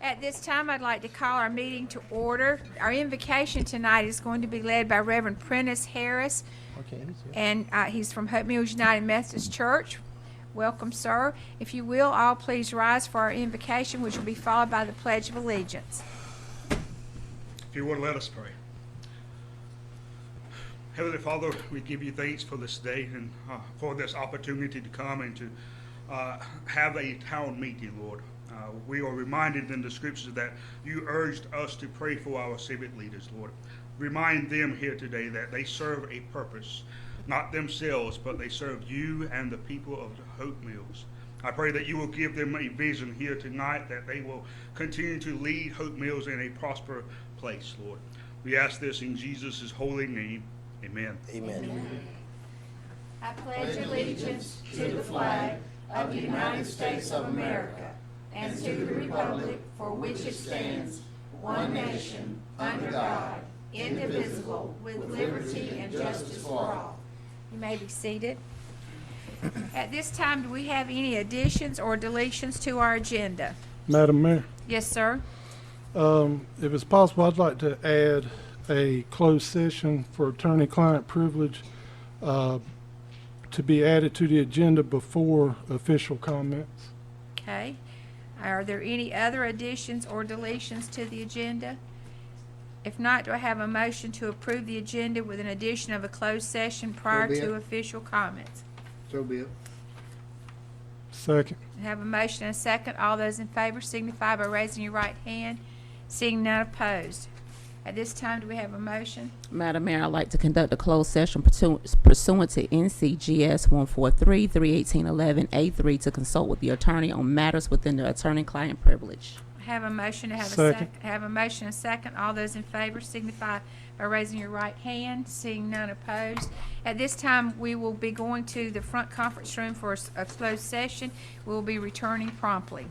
At this time, I'd like to call our meeting to order. Our invocation tonight is going to be led by Reverend Prentice Harris, Okay, he's here. and he's from Hope Mills United Methodist Church. Welcome, sir. If you will, all please rise for our invocation, which will be followed by the Pledge of Allegiance. If you would, let us pray. Heavenly Father, we give you thanks for this day and for this opportunity to come and to have a town meeting, Lord. We are reminded in the scriptures that you urged us to pray for our civic leaders, Lord. Remind them here today that they serve a purpose, not themselves, but they serve you and the people of the Hope Mills. I pray that you will give them a vision here tonight, that they will continue to lead Hope Mills in a prosperous place, Lord. We ask this in Jesus' holy name. Amen. Amen. I pledge allegiance to the flag of the United States of America and to the republic for which it stands, one nation, under God, indivisible, with liberty and justice for all. You may be seated. At this time, do we have any additions or deletions to our agenda? Madam Mayor, Yes, sir. if it's possible, I'd like to add a closed session for attorney-client privilege to be added to the agenda before official comments. Okay. Are there any other additions or deletions to the agenda? If not, do I have a motion to approve the agenda with an addition of a closed session prior So be it. to official comments? So be it. Second. I have a motion and a second. All those in favor signify by raising your right hand. Seeing none opposed. At this time, do we have a motion? Madam Mayor, I'd like to conduct a closed session pursuant to NCGS 143-318-11A3 to consult with the attorney on matters within the attorney-client privilege. I have a motion to have a Second. second. I have a motion and a second. All those in favor signify by raising your right hand. Seeing none opposed. At this time, we will be going to the front conference room for a closed session. We will be returning promptly.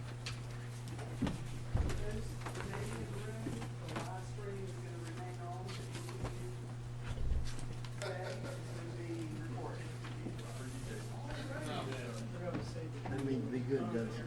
That means be good, doesn't it?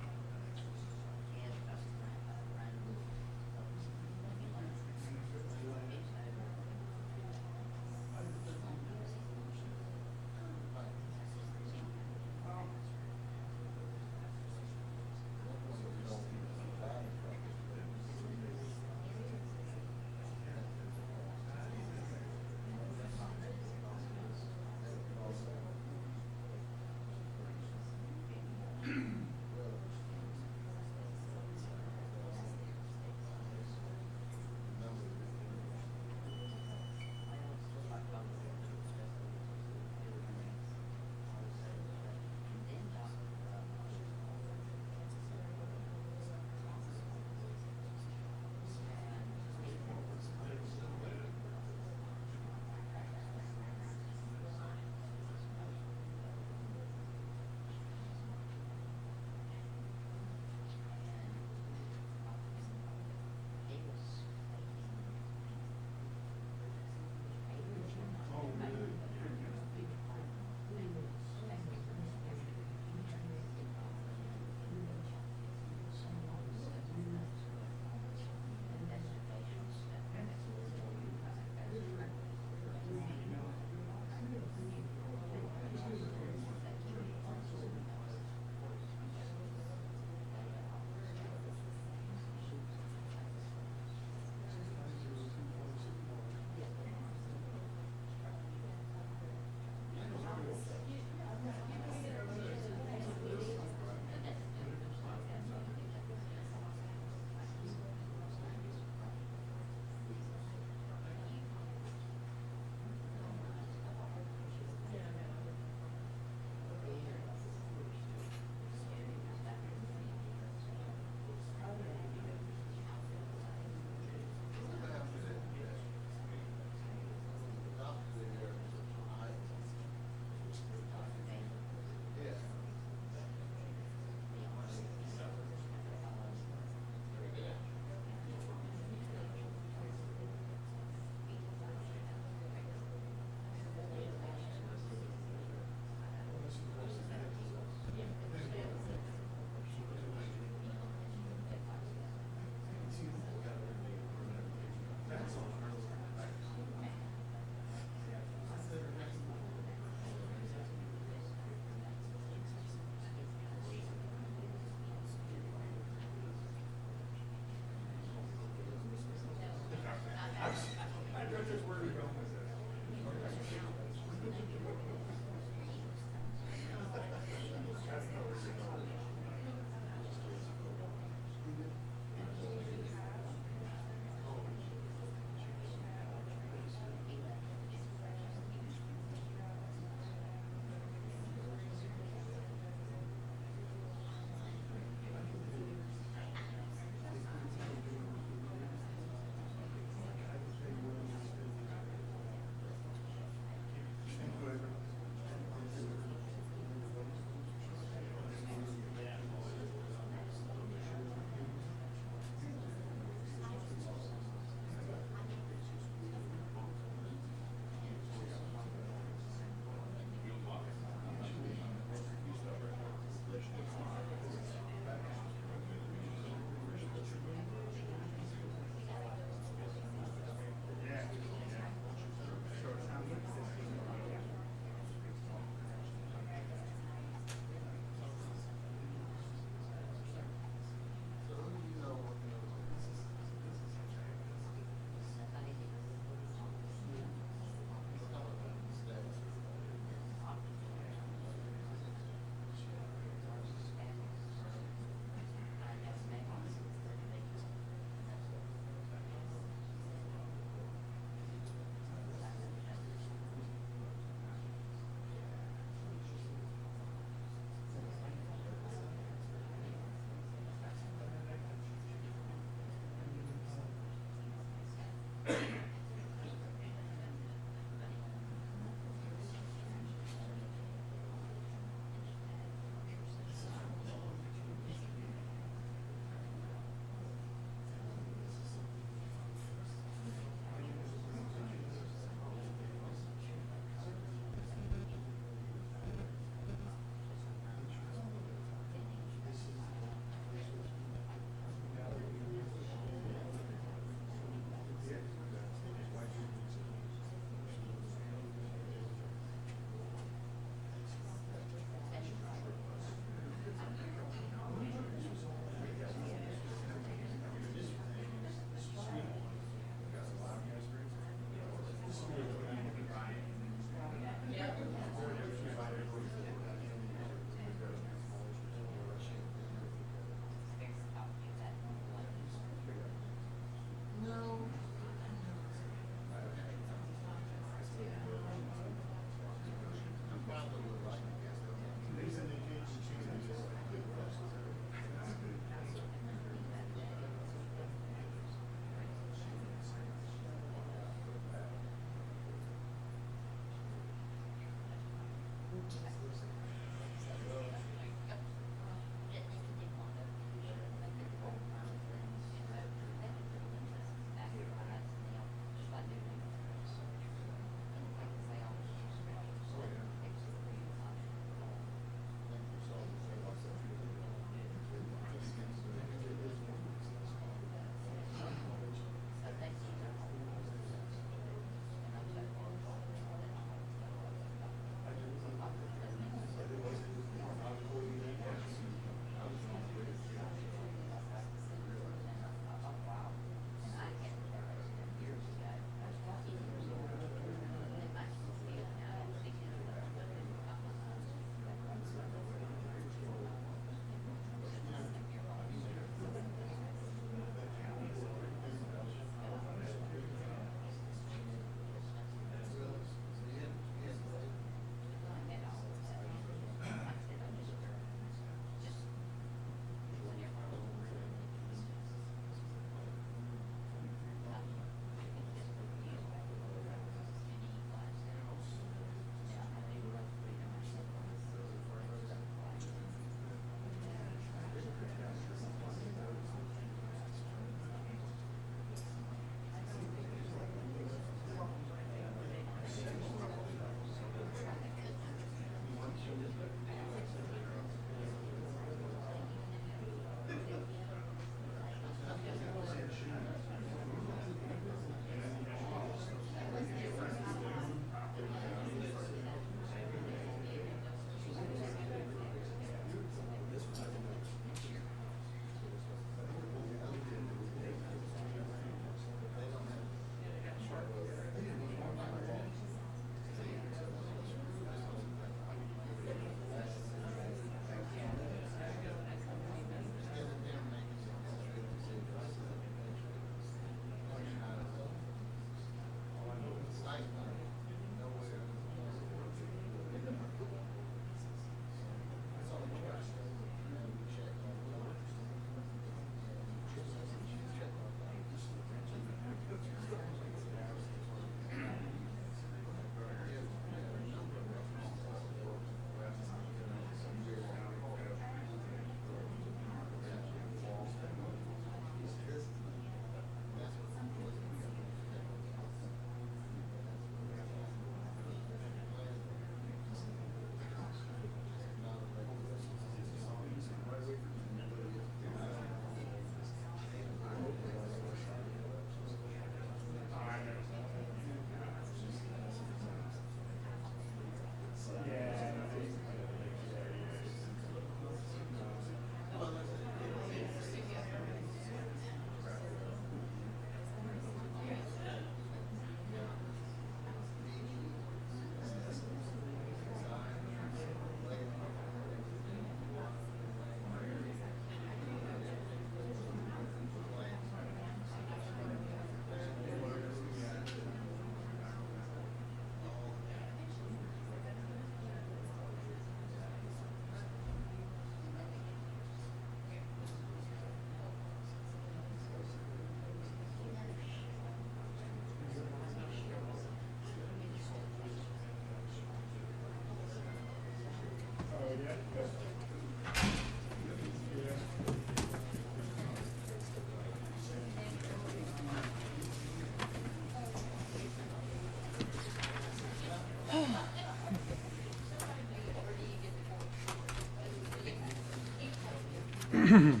Waiting on.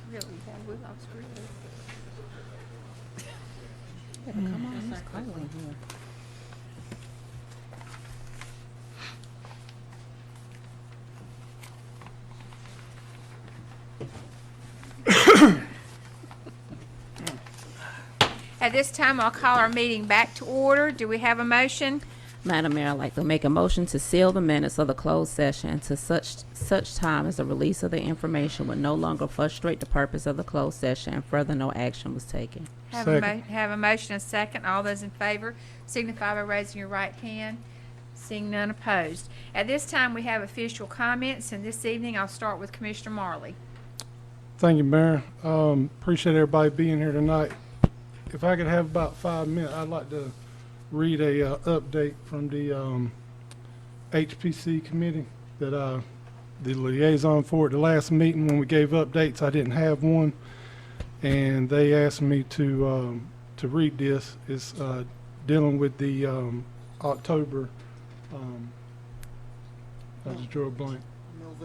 Really, we're all screwed up. Come on, it's cold in here. At this time, I'll call our meeting back to order. Do we have a motion? Madam Mayor, I'd like to make a motion to seal the minutes of the closed session to such time as the release of the information would no longer frustrate the purpose of the closed session and further no action was taken. Have Second. have a motion and a second. All those in favor signify by raising your right hand. Seeing none opposed. At this time, we have official comments, and this evening I'll start with Commissioner Marley. Thank you, Mayor. Appreciate everybody being here tonight. If I could have about 5 minutes, I'd like to read a update from the HPC committee that the liaison for at the last meeting when we gave updates. I didn't have one, and they asked me to read this. It's dealing with the October. I just drew a blank.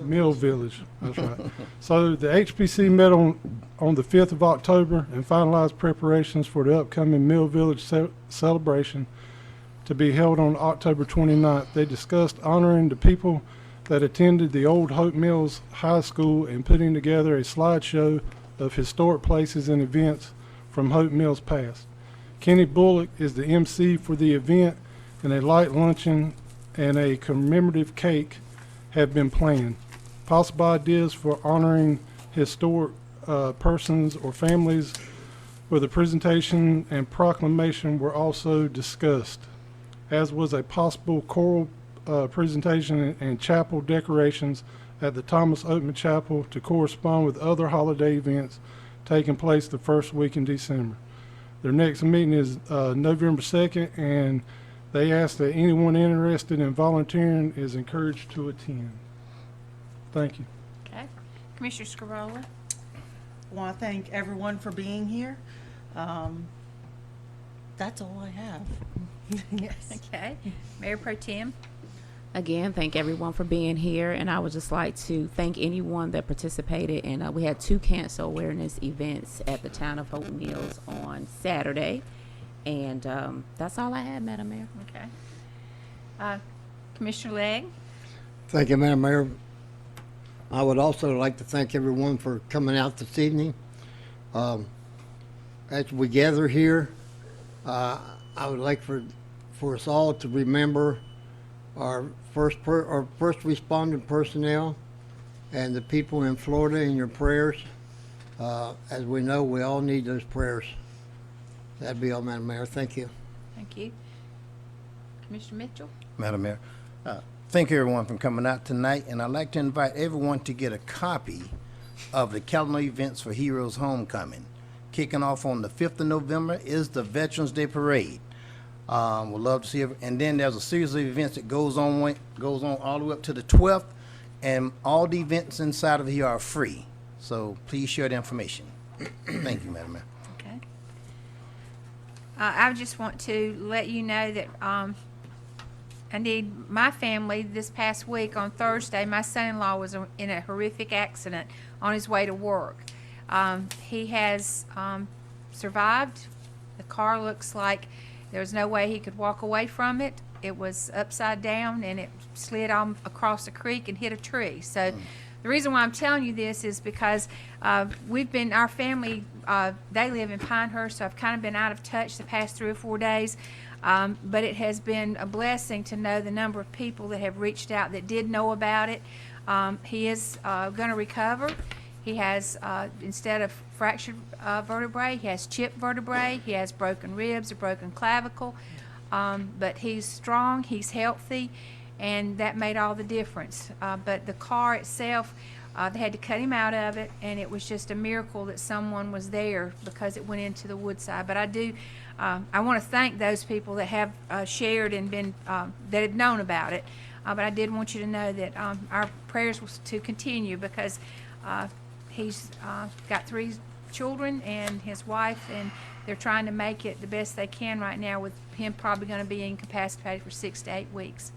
Mill Village, that's right. So the HPC met on the 5th of October and finalized preparations for the upcoming Mill Village celebration to be held on October 29th. They discussed honoring the people that attended the old Hope Mills High School and putting together a slideshow of historic places and events from Hope Mills past. Kenny Bullock is the MC for the event, and a light luncheon and a commemorative cake have been planned. Possible ideas for honoring historic persons or families with a presentation and proclamation were also discussed, as was a possible choral presentation and chapel decorations at the Thomas Oatman Chapel to correspond with other holiday events taking place the first week in December. Their next meeting is November 2nd, and they ask that anyone interested in volunteering is encouraged to attend. Thank you. Okay. Commissioner Scarola. I want to thank everyone for being here. That's all I have. Yes. Okay. Mayor Pro Tem. Again, thank everyone for being here, and I would just like to thank anyone that participated. And we had 2 cancer awareness events at the town of Hope Mills on Saturday, and that's all I had, Madam Mayor. Okay. Commissioner Legg. Thank you, Madam Mayor. I would also like to thank everyone for coming out this evening. As we gather here, I would like for us all to remember our first responding personnel and the people in Florida in your prayers. As we know, we all need those prayers. That'd be all, Madam Mayor. Thank you. Thank you. Commissioner Mitchell. Madam Mayor, thank you everyone for coming out tonight, and I'd like to invite everyone to get a copy of the calendar events for Heroes Homecoming. Kicking off on the 5th of November is the Veterans Day Parade. We'd love to see it. And then there's a series of events that goes on all the way up to the 12th, and all the events inside of here are free. So please share the information. Thank you, Madam Mayor. Okay. I just want to let you know that I need my family this past week on Thursday. My son-in-law was in a horrific accident on his way to work. He has survived. The car looks like there's no way he could walk away from it. It was upside down and it slid on across the creek and hit a tree. So the reason why I'm telling you this is because our family, they live in Pinehurst, so I've kind of been out of touch the past 3 or 4 days. But it has been a blessing to know the number of people that have reached out that did know about it. He is going to recover. He has, instead of fractured vertebrae, he has chipped vertebrae. He has broken ribs, a broken clavicle. But he's strong, he's healthy, and that made all the difference. But the car itself, they had to cut him out of it, and it was just a miracle that someone was there because it went into the woodside. But I want to thank those people that have shared and been that have known about it. But I did want you to know that our prayers was to continue because he's got 3 children and his wife, and they're trying to make it the best they can right now with him probably going to be incapacitated for 6 to 8 weeks.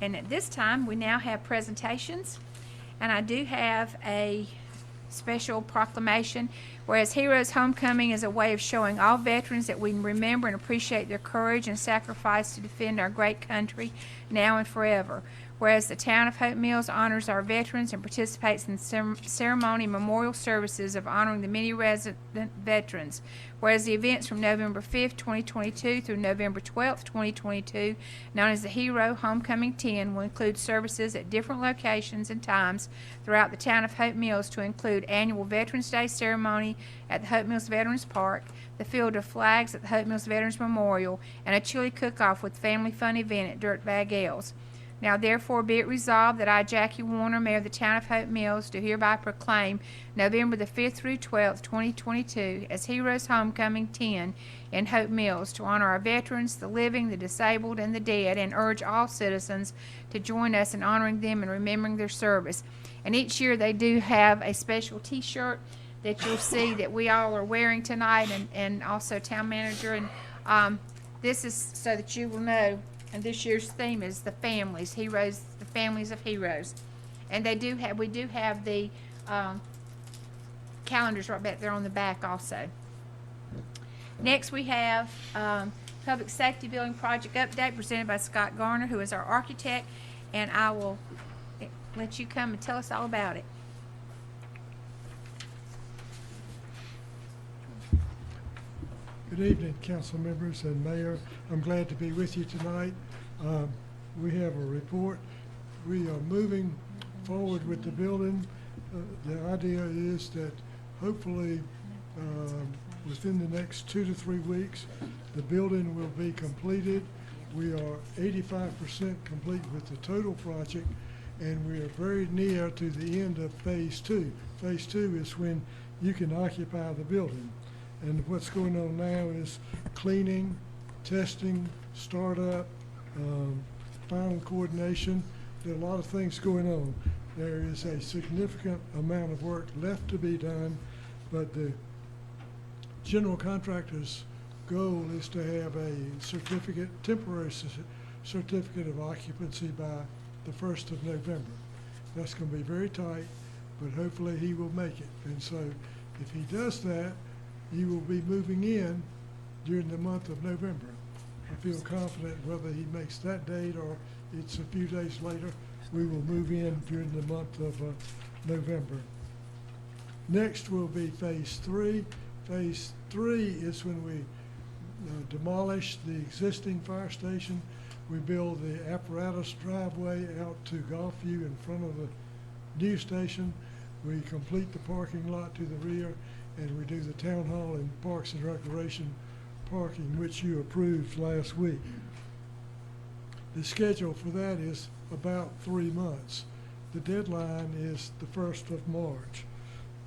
And at this time, we now have presentations. And I do have a special proclamation. Whereas Heroes Homecoming is a way of showing all veterans that we remember and appreciate their courage and sacrifice to defend our great country now and forever. Whereas the town of Hope Mills honors our veterans and participates in ceremony and memorial services of honoring the many resident veterans. Whereas the events from November 5th, 2022 through November 12th, 2022, known as the Hero Homecoming 10, will include services at different locations and times throughout the town of Hope Mills to include annual Veterans Day ceremony at the Hope Mills Veterans Park, the Field of Flags at the Hope Mills Veterans Memorial, and a chili cook-off with family fun event at Dirtbag Ales. Now therefore be it resolved that I, Jackie Warner, Mayor of the Town of Hope Mills, do hereby proclaim November the 5th through 12th, 2022 as Heroes Homecoming 10 in Hope Mills to honor our veterans, the living, the disabled, and the dead, and urge all citizens to join us in honoring them and remembering their service. And each year they do have a special T-shirt that you'll see that we all are wearing tonight, and also Town Manager. And this is so that you will know. And this year's theme is the families, heroes, the families of heroes. And we do have the calendars right back there on the back also. Next we have Public Safety Building Project Update presented by Scott Garner, who is our architect, and I will let you come and tell us all about it. Good evening, council members and mayor. I'm glad to be with you tonight. We have a report. We are moving forward with the building. The idea is that hopefully within the next 2 to 3 weeks, the building will be completed. We are 85% complete with the total project, and we are very near to the end of phase 2. Phase 2 is when you can occupy the building. And what's going on now is cleaning, testing, startup, final coordination. There are a lot of things going on. There is a significant amount of work left to be done, but the general contractor's goal is to have a temporary certificate of occupancy by the 1st of November. That's going to be very tight, but hopefully he will make it. And so if he does that, you will be moving in during the month of November. I feel confident whether he makes that date or it's a few days later, we will move in during the month of November. Next will be phase 3. Phase 3 is when we demolish the existing fire station. We build the apparatus driveway out to Gulfview in front of the new station. We complete the parking lot to the rear, and we do the town hall and parks and recreation parking, which you approved last week. The schedule for that is about 3 months. The deadline is the 1st of March.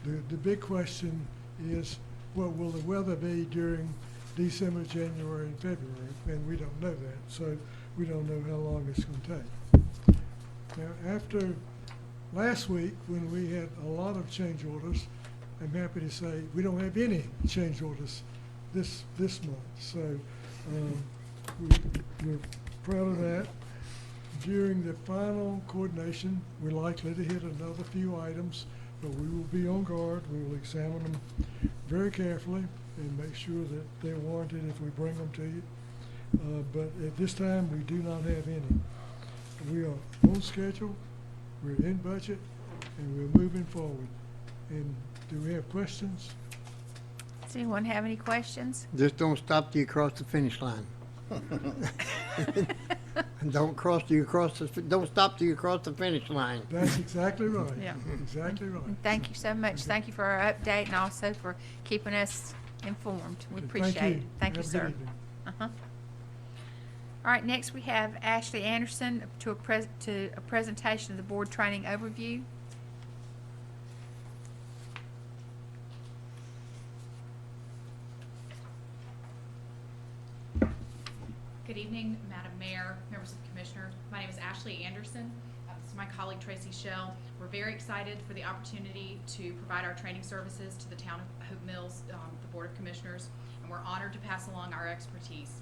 The big question is, what will the weather be during December, January, and February? And we don't know that, so we don't know how long it's going to take. Now, after last week, when we had a lot of change orders, I'm happy to say we don't have any change orders this month. So we're proud of that. During the final coordination, we're likely to hit another few items, but we will be on guard. We will examine them very carefully and make sure that they're warranted if we bring them to you. But at this time, we do not have any. We are on schedule, we're in budget, and we're moving forward. And do we have questions? Does anyone have any questions? Just don't stop till you cross the finish line. Don't stop till you cross the finish line. That's exactly right. Yeah. Exactly right. And thank you so much. Thank you for our update and also for keeping us informed. We Thank appreciate it. you. Thank you, Have a good sir. evening. Uh-huh. All right, next we have Ashley Anderson to a presentation of the board training overview. Good evening, Madam Mayor, members of the Commissioner. My name is Ashley Anderson. This is my colleague Tracy Shell. We're very excited for the opportunity to provide our training services to the town of Hope Mills, the Board of Commissioners, and we're honored to pass along our expertise.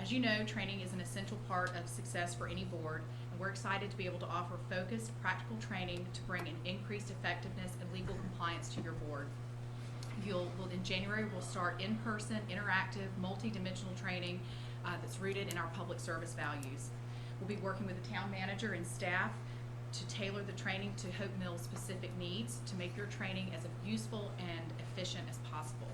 As you know, training is an essential part of success for any board, and We're excited to be able to offer focused, practical training to bring an increased effectiveness and legal compliance to your board. In January, we'll start in-person, interactive, multi-dimensional training that's rooted in our public service values. We'll be working with the town manager and staff to tailor the training to Hope Mills' specific needs to make your training as useful and efficient as possible.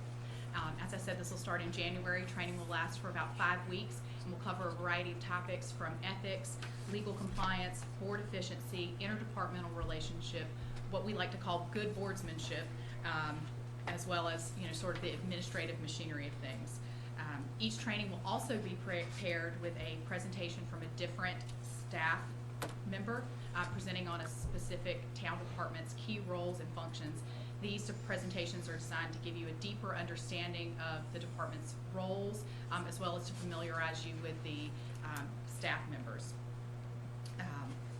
As I said, this will start in January. Training will last for about 5 weeks and will cover a variety of topics from ethics, legal compliance, board efficiency, interdepartmental relationship, what we like to call good boardsmanship, as well as sort of the administrative machinery of things. Each training will also be paired with a presentation from a different staff member presenting on a specific town department's key roles and functions. These presentations are designed to give you a deeper understanding of the department's roles, as well as to familiarize you with the staff members.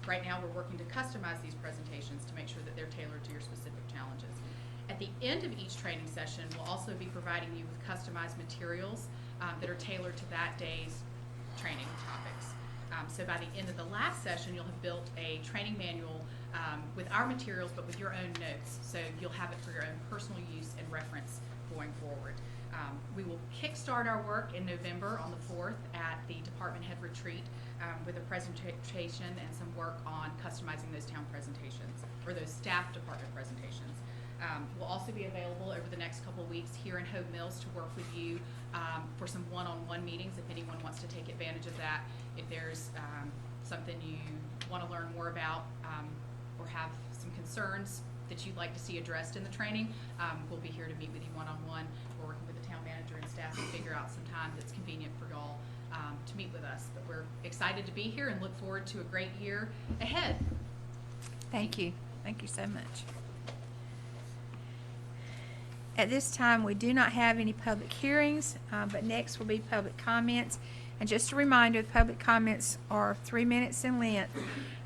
Right now, we're working to customize these presentations to make sure that they're tailored to your specific challenges. At the end of each training session, we'll also be providing you with customized materials that are tailored to that day's training topics. So by the end of the last session, you'll have built a training manual with our materials, but with your own notes. So you'll have it for your own personal use and reference going forward. We will kickstart our work in November on the 4th at the department head retreat with a presentation and some work on customizing those town presentations, or those staff department presentations. We'll also be available over the next couple of weeks here in Hope Mills to work with you for some one-on-one meetings if anyone wants to take advantage of that. If there's something you want to learn more about or have some concerns that you'd like to see addressed in the training, we'll be here to meet with you one-on-one. We're working with the town manager and staff to figure out some time that's convenient for y'all to meet with us. But we're excited to be here and look forward to a great year ahead. Thank you. Thank you so much. At this time, we do not have any public hearings, but next will be public comments. And just a reminder, the public comments are 3 minutes in length.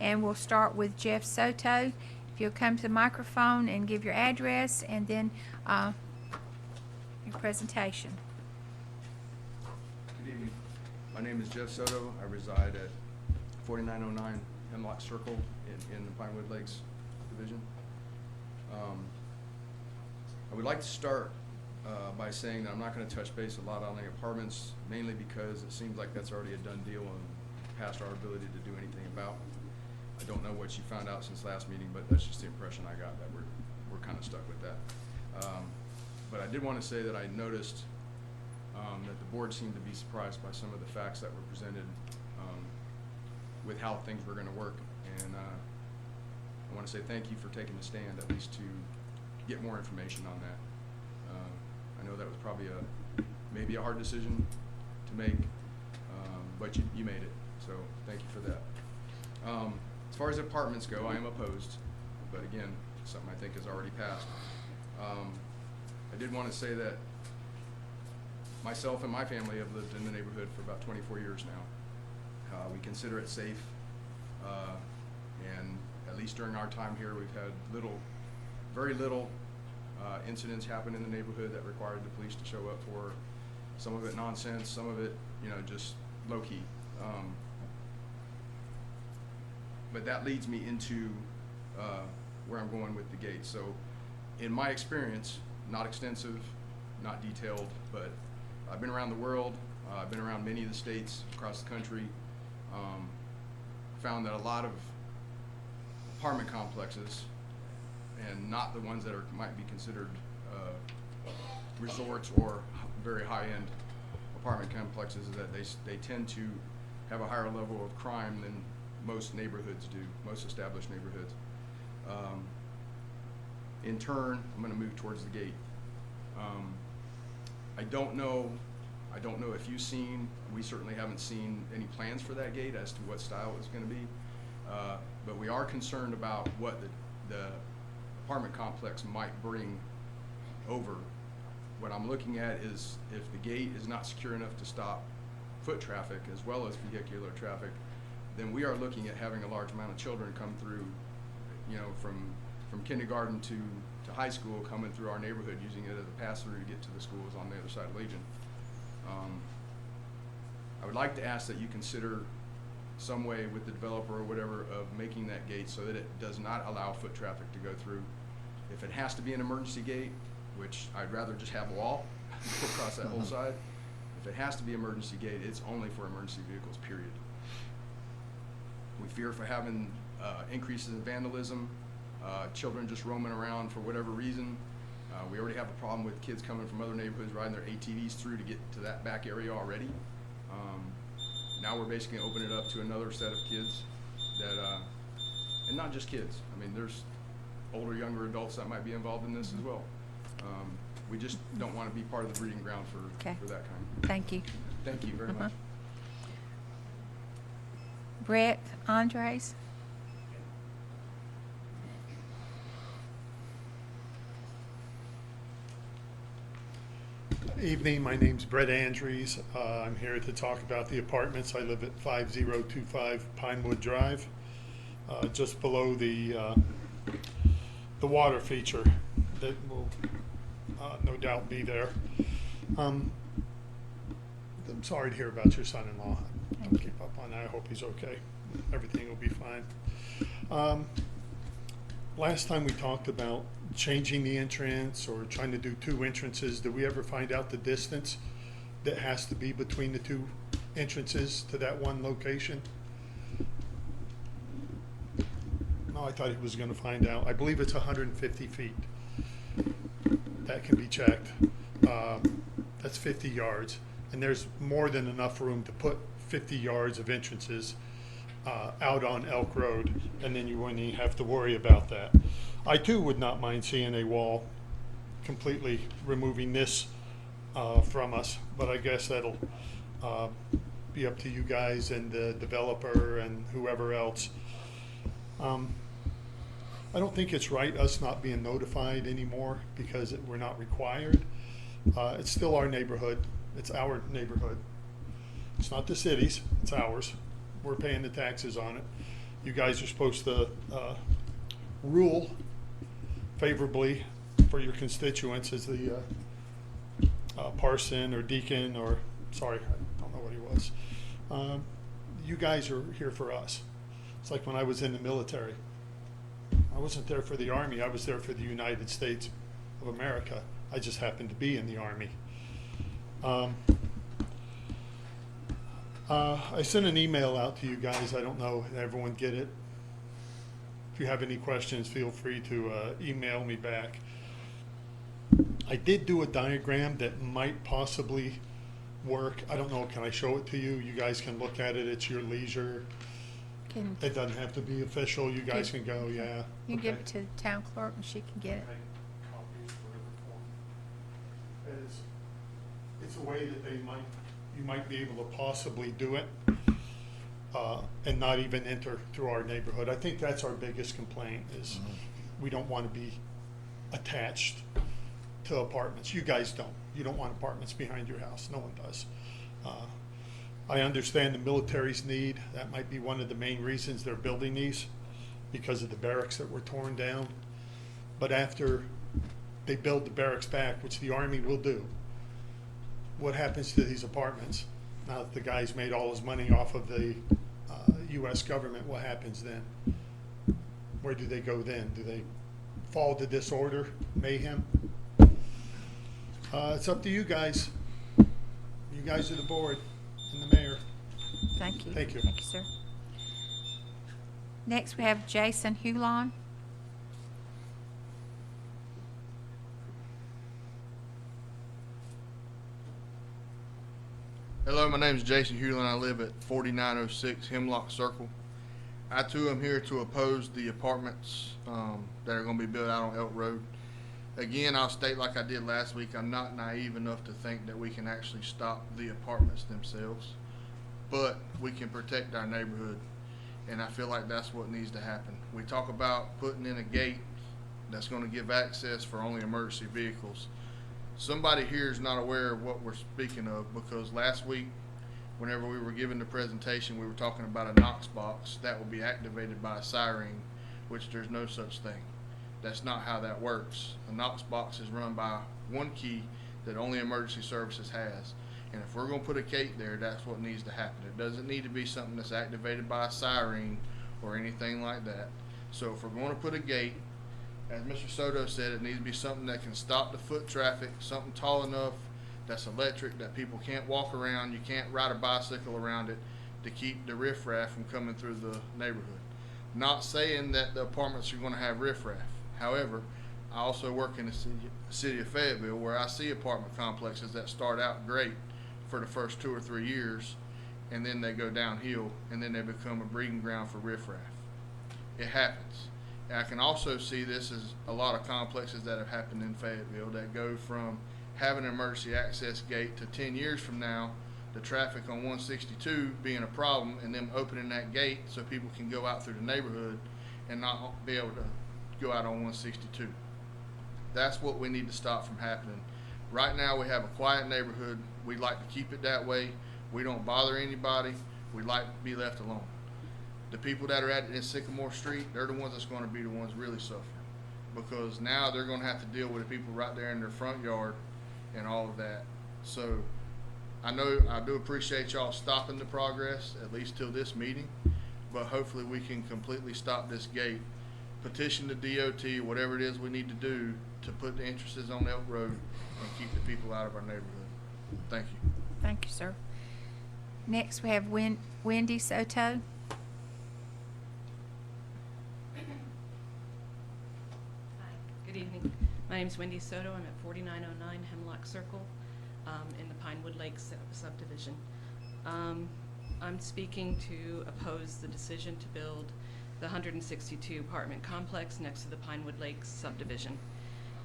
And we'll start with Jeff Soto. If you'll come to the microphone and give your address and then your presentation. Good evening. My name is Jeff Soto. I reside at 4909 Hemlock Circle in the Pinewood Lakes Division. I would like to start by saying that I'm not going to touch base a lot on the apartments, mainly because it seems like that's already a done deal and past our ability to do anything about. I don't know what you found out since last meeting, but that's just the impression I got, that we're kind of stuck with that. But I did want to say that I noticed that the board seemed to be surprised by some of the facts that were presented with how things were going to work. And I want to say thank you for taking the stand, at least to get more information on that. I know that was probably maybe a hard decision to make, but you made it, so thank you for that. As far as apartments go, I am opposed, but again, something I think has already passed. I did want to say that myself and my family have lived in the neighborhood for about 24 years now. We consider it safe, and at least during our time here, we've had very little incidents happen in the neighborhood that required the police to show up for. Some of it nonsense, some of it, just low key. But that leads me into where I'm going with the gates. So in my experience, not extensive, not detailed, but I've been around the world. I've been around many of the states across the country. Found that a lot of apartment complexes, and not the ones that might be considered resorts or very high-end apartment complexes, is that they tend to have a higher level of crime than most neighborhoods do, most established neighborhoods. In turn, I'm going to move towards the gate. I don't know if you've seen, we certainly haven't seen any plans for that gate as to what style it's going to be, but we are concerned about what the apartment complex might bring over. What I'm looking at is, if the gate is not secure enough to stop foot traffic as well as vehicular traffic, then we are looking at having a large amount of children come through, from kindergarten to high school, coming through our neighborhood, using it as a pass-through to get to the schools on the other side of Legion. I would like to ask that you consider some way with the developer or whatever of making that gate so that it does not allow foot traffic to go through. If it has to be an emergency gate, which I'd rather just have a wall across that whole side, if it has to be emergency gate, it's only for emergency vehicles, period. We fear for having increases in vandalism, children just roaming around for whatever reason. We already have a problem with kids coming from other neighborhoods riding their ATVs through to get to that back area already. Now we're basically opening it up to another set of kids that, and not just kids. I mean, there's older, younger adults that might be involved in this as well. We just don't want to be part of the breeding ground Okay. for that kind. Thank you. Thank you very much. Brett Andres? Evening, my name's Brett Andrews. I'm here to talk about the apartments. I live at 5025 Pinewood Drive, just below the water feature that will no doubt be there. I'm sorry to hear about your son-in-law. Don't keep up on that. I hope he's okay. Everything will be fine. Last time we talked about changing the entrance or trying to do two entrances. Did we ever find out the distance that has to be between the two entrances to that one location? No, I thought he was going to find out. I believe it's 150 feet. That can be checked. That's 50 yards. And there's more than enough room to put 50 yards of entrances out on Elk Road, and then you wouldn't even have to worry about that. I too would not mind seeing a wall completely removing this from us, but I guess that'll be up to you guys and the developer and whoever else. I don't think it's right us not being notified anymore because we're not required. It's still our neighborhood. It's our neighborhood. It's not the city's, it's ours. We're paying the taxes on it. You guys are supposed to rule favorably for your constituents as the parson or deacon or, sorry, I don't know what he was. You guys are here for us. It's like when I was in the military. I wasn't there for the Army, I was there for the United States of America. I just happened to be in the Army. I sent an email out to you guys. I don't know if everyone get it. If you have any questions, feel free to email me back. I did do a diagram that might possibly work. I don't know, can I show it to you? You guys can look at it at your leisure. Can It doesn't have to be official. You guys can go, yeah. you give Okay. it to the town clerk and she can get it? Copies for every form. It's a way that you might be able to possibly do it and not even enter through our neighborhood. I think that's our biggest complaint is we don't want to be attached to apartments. You guys don't. You don't want apartments behind your house. No one does. I understand the military's need. That might be one of the main reasons they're building these because of the barracks that were torn down. But after they build the barracks back, which the Army will do, what happens to these apartments? Now that the guy's made all his money off of the U.S. government, what happens then? Where do they go then? Do they fall to disorder, mayhem? It's up to you guys. You guys are the board and the mayor. Thank you. Thank you. Thank you, sir. Next, we have Jason Hulon. Hello, my name is Jason Hewlin. I live at 4906 Hemlock Circle. I too am here to oppose the apartments that are going to be built out on Elk Road. Again, I'll state like I did last week, I'm not naive enough to think that we can actually stop the apartments themselves, but we can protect our neighborhood, and I feel like that's what needs to happen. We talk about putting in a gate that's going to give access for only emergency vehicles. Somebody here is not aware of what we're speaking of, because last week, whenever we were giving the presentation, we were talking about a Knox box that will be activated by a siren, which there's no such thing. That's not how that works. A Knox box is run by one key that only emergency services has. And if we're gonna put a gate there, that's what needs to happen. It doesn't need to be something that's activated by a siren or anything like that. So if we're gonna put a gate, as Mr. Soto said, it needs to be something that can stop the foot traffic, something tall enough that's electric, that people can't walk around, you can't ride a bicycle around it, to keep the riffraff from coming through the neighborhood. Not saying that the apartments are gonna have riffraff. However, I also work in the city of Fayetteville, where I see apartment complexes that start out great for the first 2 or 3 years, and then they go downhill, and then they become a breeding ground for riffraff. It happens. And I can also see this as a lot of complexes that have happened in Fayetteville that go from having an emergency access gate to 10 years from now, the traffic on 162 being a problem, and them opening that gate so people can go out through the neighborhood and not be able to go out on 162. That's what we need to stop from happening. Right now we have a quiet neighborhood. We'd like to keep it that way. We don't bother anybody. We'd like to be left alone. The people that are at it in Sycamore Street, they're the ones that's going to be the ones really suffering, because now they're going to have to deal with the people right there in their front yard and all of that. So I know I do appreciate y'all stopping the progress, at least till this meeting, but hopefully we can completely stop this gate, petition the DOT, whatever it is we need to do to put the entrances on Elk Road and keep the people out of our neighborhood. Thank you. Thank you, sir. Next, we have Wendy Soto. Hi, good evening. My name is Wendy Soto. I'm at 4909 Hemlock Circle in the Pinewood Lakes subdivision. I'm speaking to oppose the decision to build the 162 apartment complex next to the Pinewood Lakes subdivision.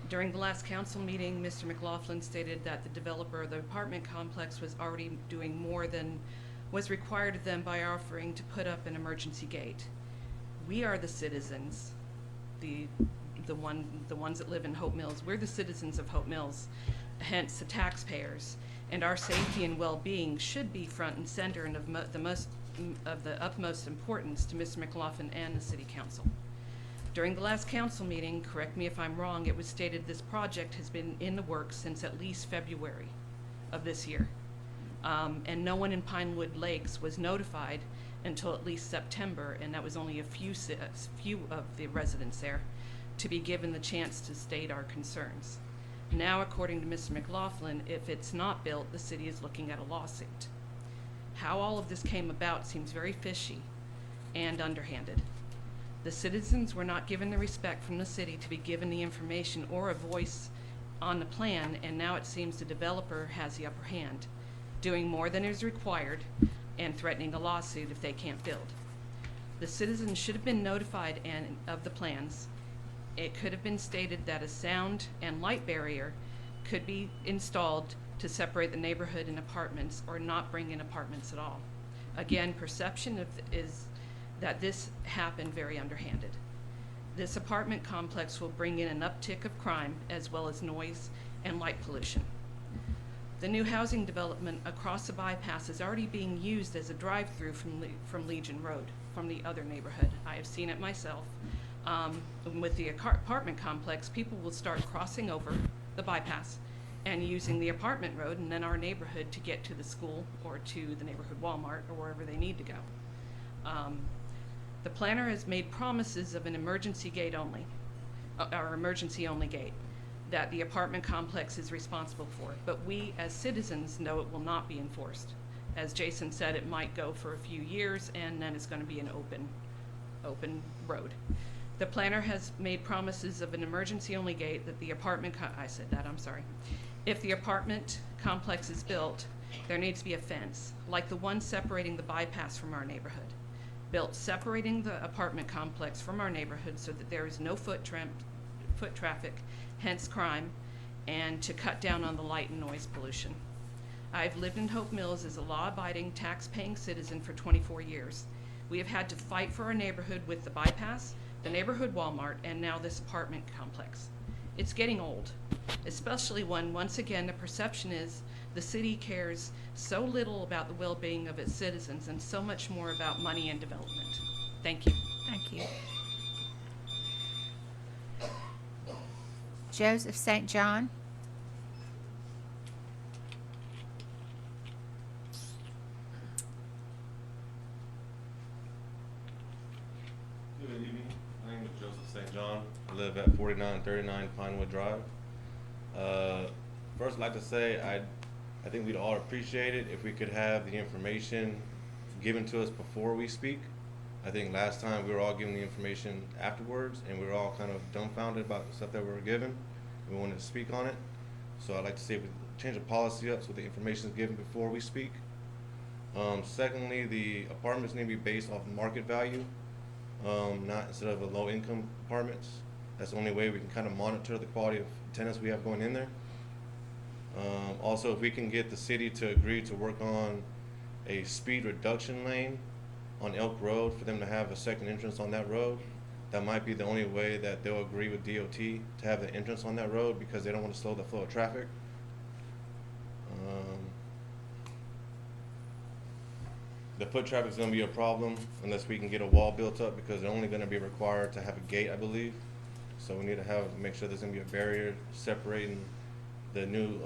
During the last council meeting, Mr. McLaughlin stated that the developer of the apartment complex was already doing more than was required of them by offering to put up an emergency gate. We are the citizens, the ones that live in Hope Mills. We're the citizens of Hope Mills, hence the taxpayers, and our safety and well-being should be front and center and of the utmost importance to Mr. McLaughlin and the City Council. During the last council meeting, correct me if I'm wrong, it was stated this project has been in the works since at least February of this year. And no one in Pinewood Lakes was notified until at least September, and that was only a few of the residents there to be given the chance to state our concerns. Now, according to Mr. McLaughlin, if it's not built, the city is looking at a lawsuit. How all of this came about seems very fishy and underhanded. The citizens were not given the respect from the city to be given the information or a voice on the plan, and now it seems the developer has the upper hand, doing more than is required and threatening a lawsuit if they can't build. The citizens should have been notified of the plans. It could have been stated that a sound and light barrier could be installed to separate the neighborhood and apartments, or not bring in apartments at all. Again, perception is that this happened very underhanded. This apartment complex will bring in an uptick of crime as well as noise and light pollution. The new housing development across the bypass is already being used as a drive-through from Legion Road, from the other neighborhood. I have seen it myself. With the apartment complex, people will start crossing over the bypass and using the apartment road and then our neighborhood to get to the school or to the neighborhood Walmart or wherever they need to go. The planner has made promises of an emergency gate only, or emergency only gate, that the apartment complex is responsible for. But we as citizens know it will not be enforced. As Jason said, it might go for a few years and then it's going to be an open road. The planner has made promises of an emergency only gate that the apartment, If the apartment complex is built, there needs to be a fence, like the one separating the bypass from our neighborhood. Built separating the apartment complex from our neighborhood so that there is no foot traffic, hence crime, and to cut down on the light and noise pollution. I've lived in Hope Mills as a law-abiding, tax-paying citizen for 24 years. We have had to fight for our neighborhood with the bypass, the neighborhood Walmart, and now this apartment complex. It's getting old, especially when, once again, the perception is the city cares so little about the well-being of its citizens and so much more about money and development. Thank you. Thank you. Joseph St. John. 49 Pinewood Drive. First, I'd like to say I think we'd all appreciate it if we could have the information given to us before we speak. I think last time we were all given the information afterwards, and we were all kind of dumbfounded about the stuff that we were given. We wanted to speak on it. So I'd like to see if we change the policy up so the information is given before we speak. Secondly, the apartments need to be based off market value, not instead of a low-income apartments. That's the only way we can kind of monitor the quality of tenants we have going in there. Also, if we can get the city to agree to work on a speed reduction lane on Elk Road for them to have a second entrance on that road, that might be the only way that they'll agree with DOT to have the entrance on that road, because they don't want to slow the flow of traffic. The foot traffic is going to be a problem unless we can get a wall built up, because they're only going to be required to have a gate, I believe. So we need to make sure there's going to be a barrier separating the new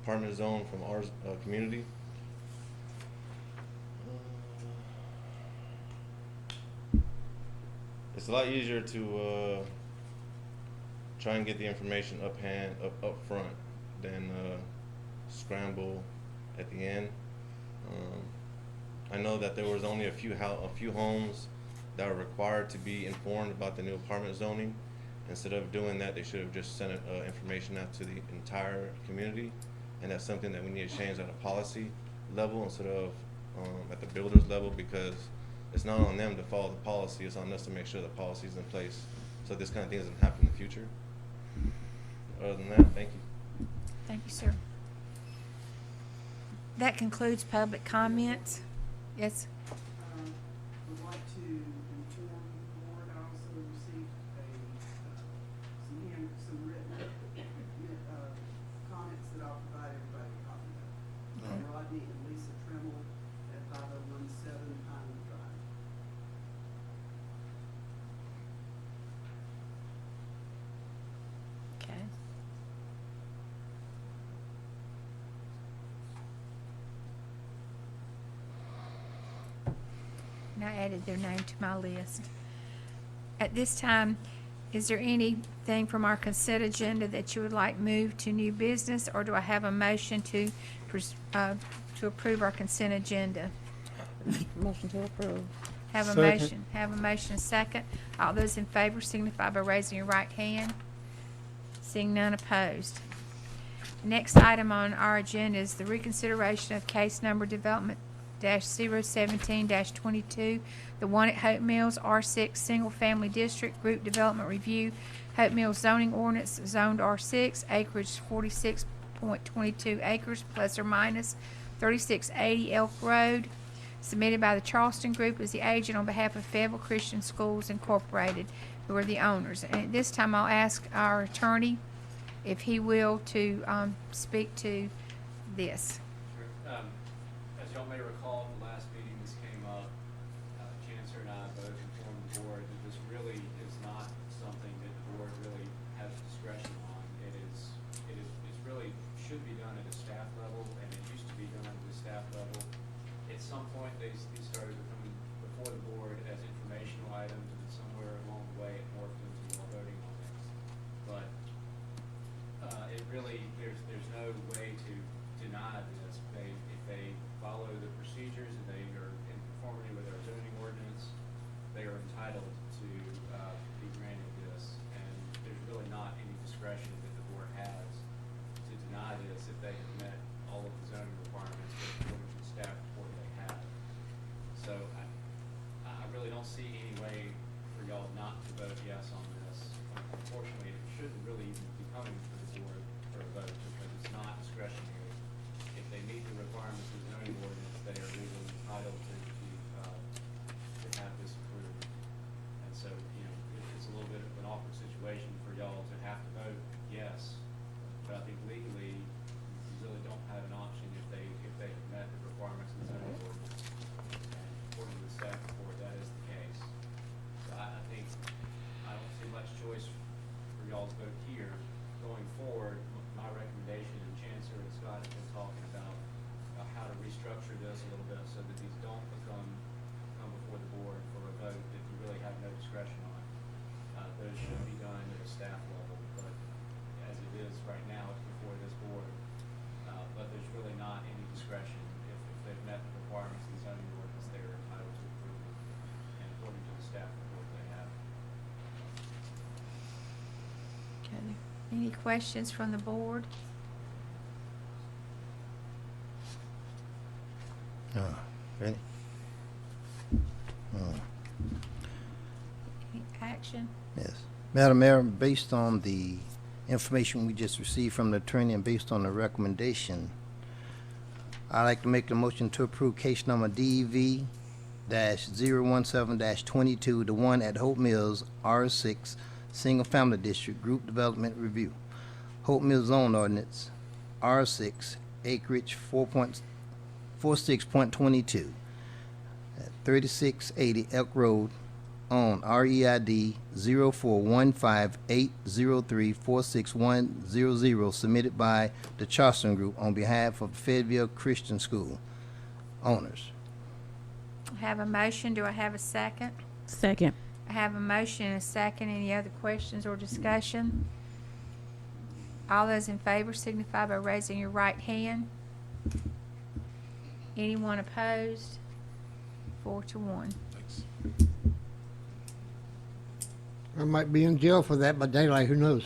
apartment zone from our community. It's a lot easier to try and get the information up front than scramble at the end. I know that there was only a few homes that were required to be informed about the new apartment zoning. Instead of doing that, they should have just sent information out to the entire community, and that's something that we need to change at a policy level instead of at the builder's level, because it's not on them to follow the policy, it's on us to make sure the policy is in place so this kind of thing doesn't happen in the future. Other than that, thank you. Thank you, sir. That concludes public comments. Yes? Would like to inform the board, I also received some written comments that I'll provide everybody a copy of. Okay. Rodney and Lisa Tremble at 5017 Pinewood Drive. Okay. And I added their name to my list. At this time, is there anything from our consent agenda that you would like moved to new business, or do I have a motion to approve our consent agenda? Motion to approve. Have a Second. motion, and second. All those in favor signify by raising your right hand. Seeing none opposed. Next item on our agenda is the reconsideration of case number development -017-22, the one at Hope Mills, R6 Single Family District, Group Development Review, Hope Mills zoning ordinance, zoned R6, acreage 46.22 acres, plus or minus 3680 Elk Road, submitted by the Charleston Group as the agent on behalf of Fayetteville Christian Schools Incorporated, who are the owners. And at this time, I'll ask our attorney if he will to speak to this. As y'all may recall, at the last meeting this came up, Chancellor and I both informed the board that this really is not something that the board really has discretion on. It's really should be done at a staff level, and it used to be done at the staff level. At some point, these started coming before the board as informational items, and then somewhere along the way, it morphed into all voting on things. But it really, there's no way to deny this. If they follow the procedures and they are in conformity with our zoning ordinance, they are entitled to be granted this. And there's really not any discretion that the board has to deny this if they have met all of the zoning requirements that according to the staff report they have. So I really don't see any way for y'all not to vote yes on this. Unfortunately, it shouldn't really even be coming to the board for a vote because it's not discretionary. If they meet the requirements of the zoning ordinance, they are legally entitled to have this approved. And so, it's a little bit of an awkward situation for y'all to have to vote yes. But I think legally, you really don't have an option if they have met the requirements of the zoning ordinance. And according to the staff report, that is the case. So I think I don't see much choice for y'all to vote here. Going forward, my recommendation, and Chancellor and Scott have been talking about how to restructure this a little bit so that these don't come before the board for a vote that you really have no discretion on. Those should be done at a staff level, but Any questions from the board? Ready? Any action? Yes. Madam Mayor, based on the information we just received from the attorney and based on the recommendation, I'd like to make the motion to approve case number DV-017-22, the one at Hope Mills, R6, Single Family District, Group Development Review. Hope Mills Zone Ordinance, R6, acreage 46.22, at 3680 Elk Road, on REID 0415-803-46100, submitted by the Charleston Group on behalf of Fayetteville Christian School owners. I have a motion. Do I have a second? Second. I have a motion and a second. Any other questions or discussion? All those in favor signify by raising your right hand. Anyone opposed? 4-1. Thanks. I might be in jail for that by daylight, who knows?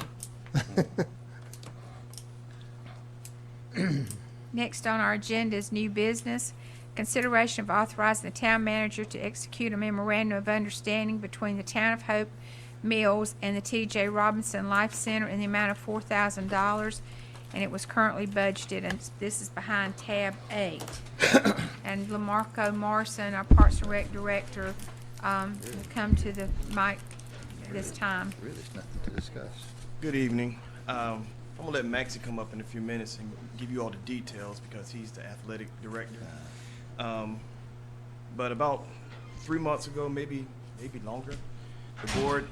Next on our agenda is new business. Consideration of authorizing the town manager to execute a memorandum of understanding between the Town of Hope Mills and the T.J. Robinson Life Center in the amount of $4,000, and it was currently budgeted, and this is behind tab 8. And Lamarco Morrison, our Parks and Rec Director, will come to the mic this time. Really, it's nothing to discuss. Good evening. I'm gonna let Maxie come up in a few minutes and give you all the details because he's the athletic director. But about 3 months ago, maybe longer, the board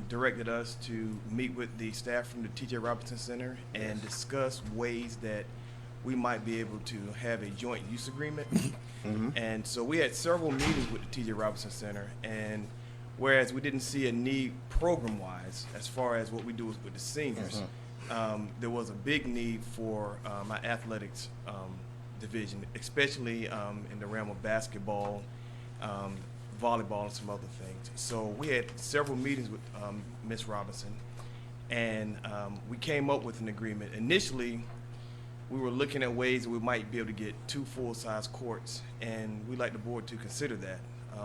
directed us to meet with the staff from the T.J. Robinson Center and discuss ways that we might be able to have a joint use agreement. And so we had several meetings with the T.J. Robinson Center, and whereas we didn't see a need program-wise as far as what we do with the seniors, there was a big need for my athletics division, especially in the realm of basketball, volleyball, and some other things. So we had several meetings with Ms. Robinson, and we came up with an agreement. Initially, we were looking at ways that we might be able to get 2 full-size courts, and we'd like the board to consider that.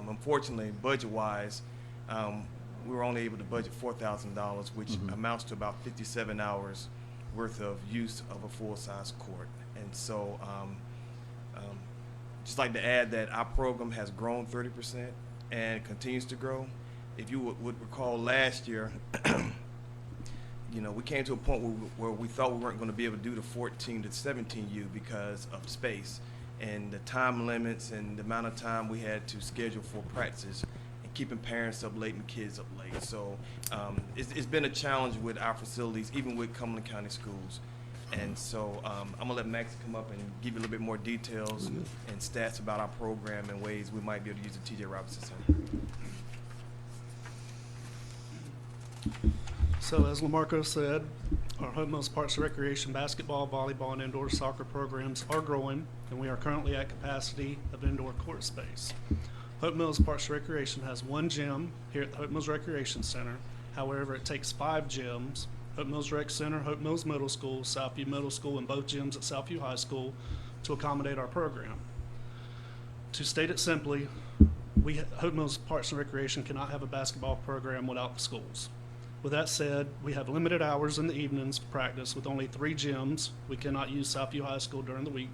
Unfortunately, budget-wise, we were only able to budget $4,000, which amounts to about 57 hours worth of use of a full-size court. And so, just like to add that our program has grown 30% and continues to grow. If you would recall last year, you know, we came to a point where we thought we weren't going to be able to do the 14 to 17U because of space and the time limits and the amount of time we had to schedule for practices and keeping parents up late and kids up late. So it's been a challenge with our facilities, even with Cumberland County schools. And so I'm going to let Max come up and give you a little bit more details and stats about our program and ways we might be able to use the T.J. Robinson Center. So as Lamarco said, our Hope Mills Parks and Recreation basketball, volleyball, and indoor soccer programs are growing, and we are currently at capacity of indoor court space. Hope Mills Parks and Recreation has 1 gym here at the Hope Mills Recreation Center. However, it takes 5 gyms, Hope Mills Rec Center, Hope Mills Middle School, Southview Middle School, and both gyms at Southview High School to accommodate our program. To state it simply, Hope Mills Parks and Recreation cannot have a basketball program without the schools. With that said, we have limited hours in the evenings for practice with only 3 gyms. We cannot use Southview High School during the week.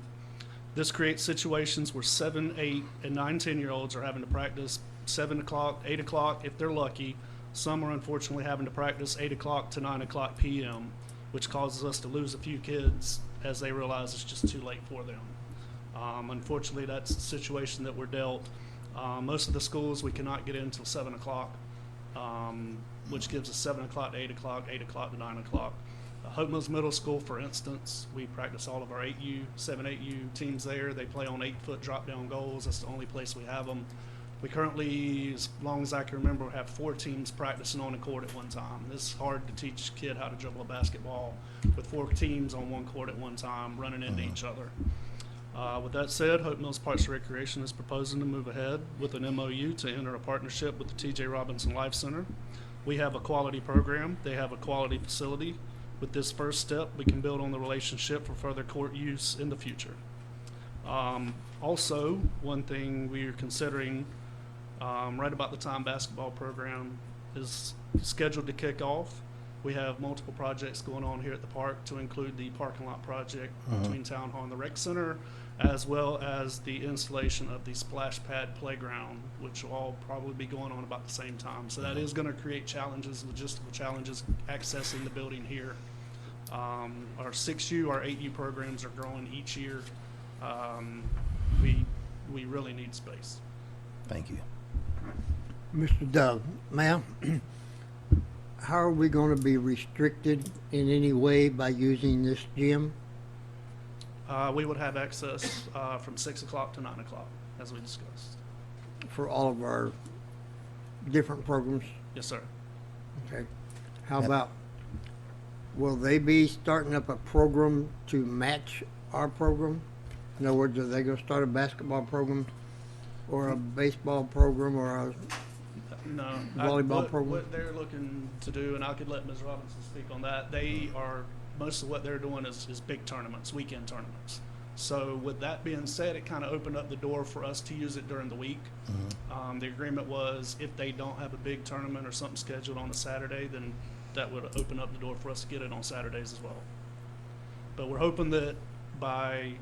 This creates situations where 7, 8, and 9, 10-year-olds are having to practice 7 o'clock, 8 o'clock if they're lucky. Some are unfortunately having to practice 8 o'clock to 9 o'clock p.m., which causes us to lose a few kids as they realize it's just too late for them. Unfortunately, that's the situation that we're dealt. Most of the schools we cannot get in until 7 o'clock, which gives us 7 o'clock to 8 o'clock, 8 o'clock to 9 o'clock. Hope Mills Middle School, for instance, we practice all of our 8U, 7-8U teams there. They play on 8-foot drop-down goals. That's the only place we have them. We currently, as long as I can remember, have 4 teams practicing on the court at one time. It's hard to teach a kid how to dribble a basketball with 4 teams on one court at one time running into each other. With that said, Hope Mills Parks and Recreation is proposing to move ahead with an MOU to enter a partnership with the T.J. Robinson Life Center. We have a quality program. They have a quality facility. With this first step, we can build on the relationship for further court use in the future. Also, one thing we are considering right about the time basketball program is scheduled to kick off. We have multiple projects going on here at the park, to include the parking lot project between Town Hall and the Rec Center, as well as the installation of the splash pad playground, which will all probably be going on about the same time. So that is going to create challenges, logistical challenges, accessing the building here. Our 6U, our 8U programs are growing each year. We really need space. Thank you. Mr. Dove, ma'am, how are we going to be restricted in any way by using this gym? We would have access from 6 o'clock to 9 o'clock, as we discussed. For all of our different programs? Yes, sir. Okay. How about, will they be starting up a program to match our program? In other words, are they going to start a basketball program or a baseball program or a No. volleyball program? What they're looking to do, and I could let Ms. Robinson speak on that, they are, most of what they're doing is big tournaments, weekend tournaments. So with that being said, it kind of opened up the door for us to use it during the week. The agreement was if they don't have a big tournament or something scheduled on a Saturday, then that would open up the door for us to get it on Saturdays as well. But we're hoping that by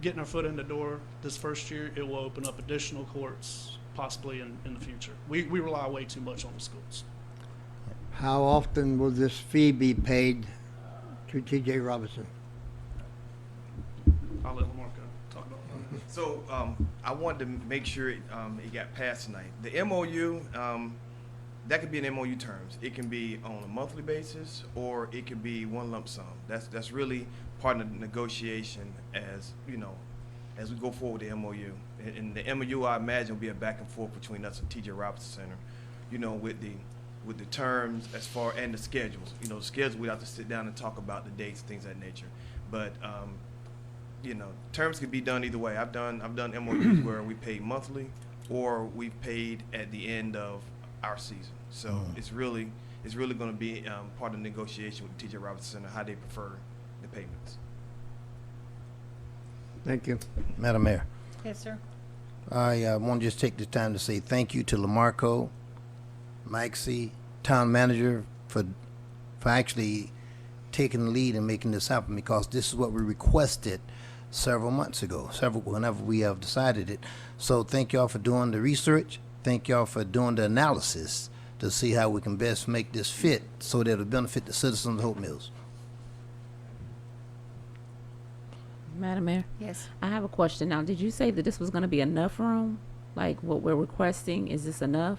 getting our foot in the door this first year, it will open up additional courts possibly in the future. We rely way too much on the schools. How often will this fee be paid to T.J. Robinson? I'll let Lamarco talk about that. So I wanted to make sure it got passed tonight. The MOU, that could be an MOU terms. It can be on a monthly basis, or it could be one lump sum. That's really part of the negotiation as we go forward with the MOU. And the MOU, I imagine, will be a back and forth between us and T.J. Robinson Center, with the terms as far and the schedules. The schedules we have to sit down and talk about the dates, things of that nature. But terms could be done either way. I've done MOUs where we paid monthly, or we've paid at the end of our season. So it's really going to be part of the negotiation with T.J. Robinson Center, how they prefer the payments. Thank you. Madam Mayor, Yes, sir. I want to just take this time to say thank you to Lamarco, Maxey, Town Manager, for actually taking the lead and making this happen, because this is what we requested several months ago, whenever we have decided it. So thank y'all for doing the research. Thank y'all for doing the analysis to see how we can best make this fit so that it'll benefit the citizens of Hope Mills. Madam Mayor? Yes. I have a question now. Did you say that this was going to be enough room? Like what we're requesting, is this enough?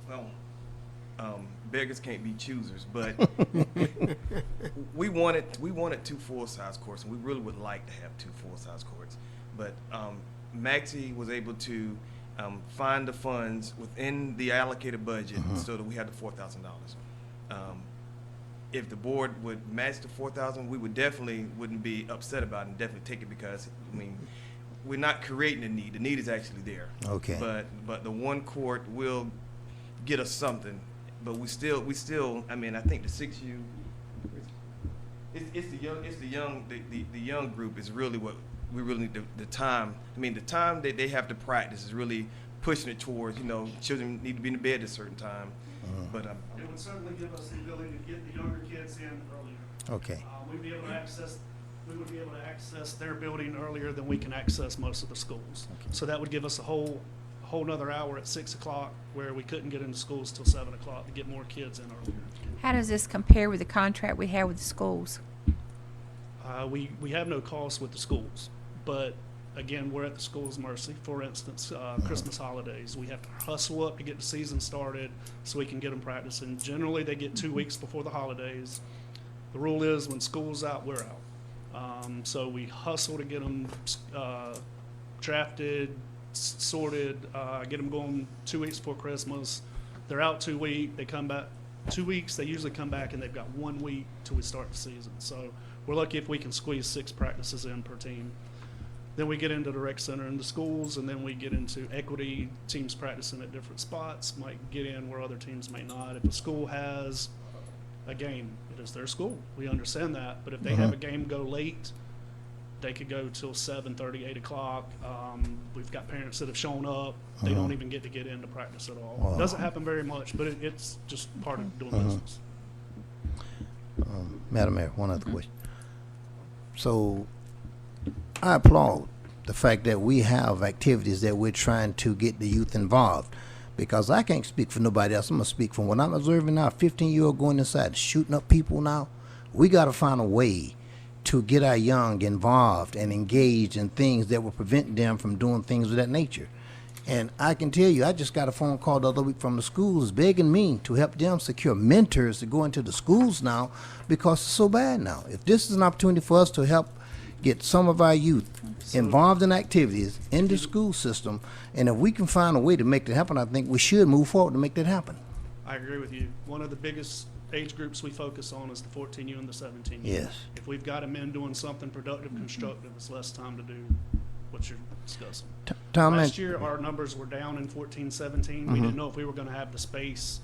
Well, beggars can't be choosers, but we wanted 2 full-size courts, and we really would like to have 2 full-size courts. But Maxie was able to find the funds within the allocated budget, so that we had the $4,000. If the board would match the $4,000, we wouldn't be upset about it, and definitely take it, because we're not creating a need. The need is actually there. Okay. But the one court will get us something. But we still. I think the 6U. It's the young group is really what we really need. The time. The time that they have to practice is really pushing it towards. Children need to be in bed at a certain time. But It would certainly give us the ability to get the younger kids in earlier. Okay. We would be able to access their building earlier than we can access most of the schools. So that would give us a whole nother hour at 6 o'clock, where we couldn't get into schools till 7 o'clock, to get more kids in earlier. How does this compare with the contract we have with the schools? We have no cost with the schools, but again, we're at the school's mercy. For instance, Christmas holidays, we have to hustle up to get the season started so we can get them practicing. Generally, they get 2 weeks before the holidays. The rule is when school's out, we're out. So we hustle to get them drafted, sorted, get them going 2 weeks before Christmas. They're out 2 weeks. They come back 2 weeks. They usually come back, and they've got 1 week till we start the season. So we're lucky if we can squeeze 6 practices in per team. Then we get into the rec center and the schools, and then we get into equity, teams practicing at different spots, might get in where other teams may not. If a school has a game. It is their school. We understand that. But if they have a game go late, they could go till 7:30, 8 o'clock. We've got parents that have shown up. They don't even get to get into practice at all. Wow. It doesn't happen very much, but it's just part of doing business. Madam Mayor, one other question. So I applaud the fact that we have activities that we're trying to get the youth involved, because I can't speak for nobody else. I'm going to speak from what I'm observing now. 15-year-old going inside shooting up people now. We got to find a way to get our young involved and engaged in things that will prevent them from doing things of that nature. And I can tell you, I just got a phone call the other week from the schools begging me to help them secure mentors to go into the schools now, because it's so bad now. If this is an opportunity for us to help get some of our youth involved in activities in the school system, and if we can find a way to make that happen, I think we should move forward to make that happen. I agree with you. One of the biggest age groups we focus on is the 14U and the 17U. Yes. If we've got them in doing something productive, constructive, it's less time to do what you're discussing. Tom, Last year, our numbers were down in 14-17. We didn't know if we were going to have the space.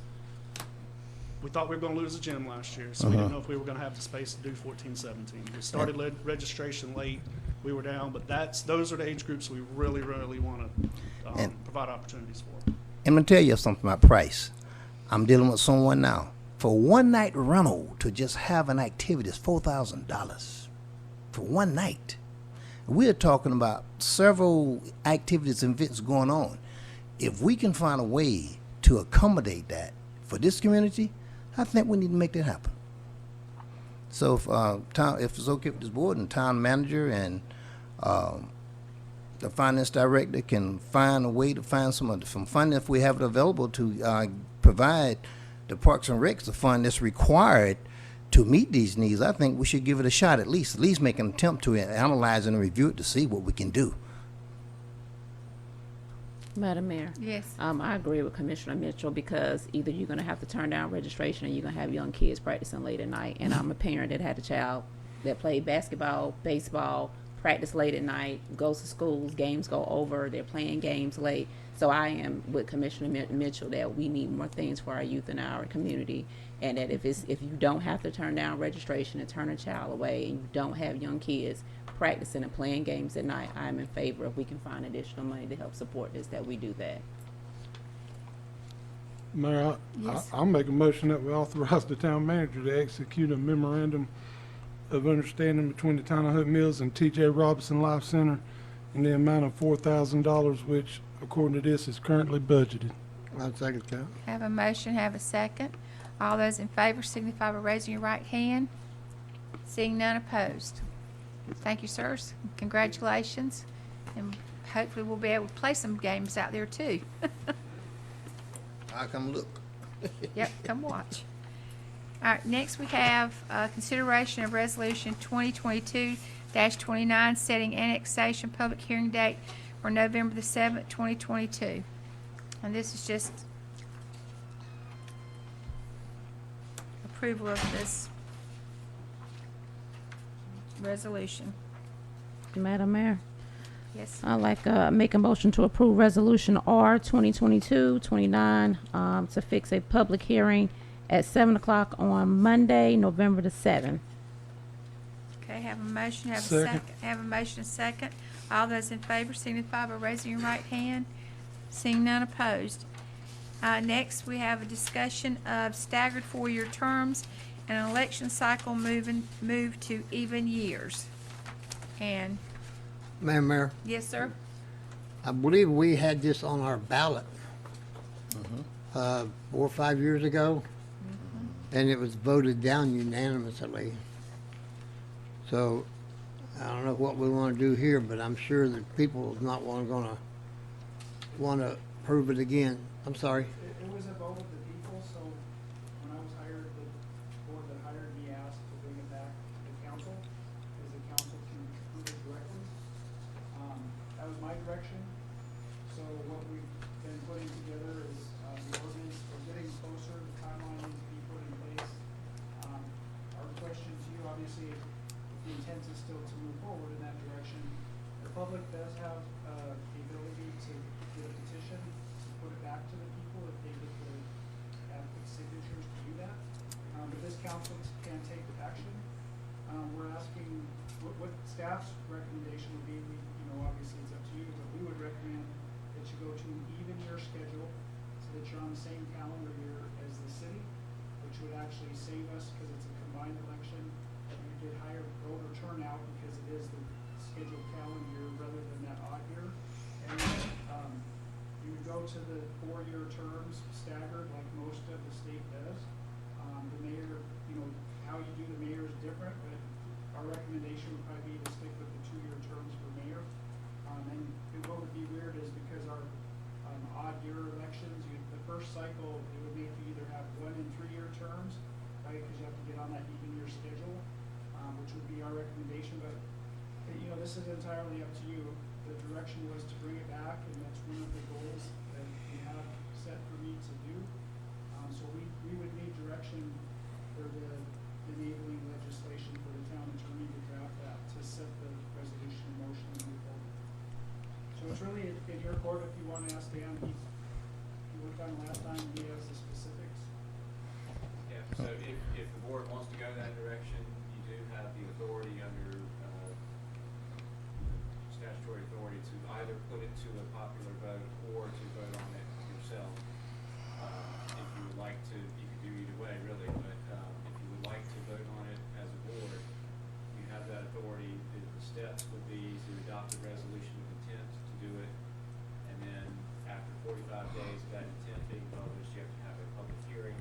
We thought we were going to lose the gym last year, so we didn't know if we were going to have the space to do 14-17. We started registration late. We were down, but those are the age groups we really, really want to provide opportunities for. I'm going to tell you something about price. I'm dealing with someone now. For one night rental to just have an activity is $4,000 for one night. We're talking about several activities and events going on. If we can find a way to accommodate that for this community, I think we need to make that happen. So if it's okay with this board and town manager and the finance director can find a way to find some funding, if we have it available, to provide the Parks and Recs the fund that's required to meet these needs, I think we should give it a shot at least make an attempt to analyze and review it to see what we can do. Madam Mayor. Yes. I agree with Commissioner Mitchell, because either you're going to have to turn down registration or you're going to have young kids practicing late at night. And I'm a parent that had a child that played basketball, baseball, practice late at night, goes to schools, games go over, they're playing games late. So I am with Commissioner Mitchell that we need more things for our youth in our community, and that if you don't have to turn down registration and turn a child away, and you don't have young kids practicing and playing games at night, I'm in favor, if we can find additional money to help support this, that we do that. Mayor, Yes. I'll make a motion that we authorize the town manager to execute a memorandum of understanding between the town of Hope Mills and T.J. Robinson Life Center in the amount of $4,000, which, according to this, is currently budgeted. I'll second that. Have a motion, have a second. All those in favor signify by raising your right hand. Seeing none opposed. Thank you, sirs. Congratulations. And hopefully we'll be able to play some games out there too. I'll come look. Yep, come watch. All right, next we have consideration of resolution 2022-29, setting annexation public hearing date for November the 7th, 2022. And this is just approval of this resolution. Madam Mayor. Yes. I'd like make a motion to approve Resolution R 2022-29 to fix a public hearing at 7 o'clock on Monday, November the 7th. Okay, have a motion, have a Second. second. Have a motion, a second. All those in favor signify by raising your right hand. Seeing none opposed. Next, we have a discussion of staggered four-year terms and an election cycle move to even years. And, Madam Mayor, yes, sir? I believe we had this on our ballot 4 or 5 years ago, and it was voted down unanimously. So I don't know what we want to do here, but I'm sure that people is not going to approve it again. I'm sorry. It was a vote of the people, so when I was hired, the board that hired me asked to bring it back to the council, because the council can approve it directly. That was my direction. So what we've been putting together is, the ordinance, we're getting closer, the timeline needs to be put in place. Our question to you, obviously, if the intent is still to move forward in that direction, the public does have, the ability to get a petition, to put it back to the people if they get the adequate signatures to do that. But this council can take action. We're asking, what staff's recommendation would be, obviously it's up to you, but we would recommend that you go to an even year schedule so that you're on the same calendar year as the city, which would actually save us, because it's a combined election, that you get higher voter turnout because it is the scheduled calendar year rather than that odd year. And you would go to the 4-year terms staggered like most of the state does. The mayor, how you do the mayor is different, but our recommendation would probably be to stick with the 2-year terms for mayor. And what would be weird is because our odd year elections, the first cycle, it would make you either have 1 and 3-year terms, right? Because you have to get on that even year schedule, which would be our recommendation. But this is entirely up to you. The direction was to bring it back, and that's one of the goals that we have set for me to do. So we would need direction for the enabling legislation for the town attorney to draft that, to set the resolution in motion and move forward. So it's really in your court if you want to ask Dan. He worked on it last time, and he has the specifics. Yeah, so if the board wants to go that direction, you do have the authority under statutory authority to either put it to a popular vote or to vote on it yourself. If you would like to, you could do either way, really, but if you would like to vote on it as a board, you have that authority. The steps would be to adopt a resolution of intent to do it, and then after 45 days of that intent being published, you have to have a public hearing.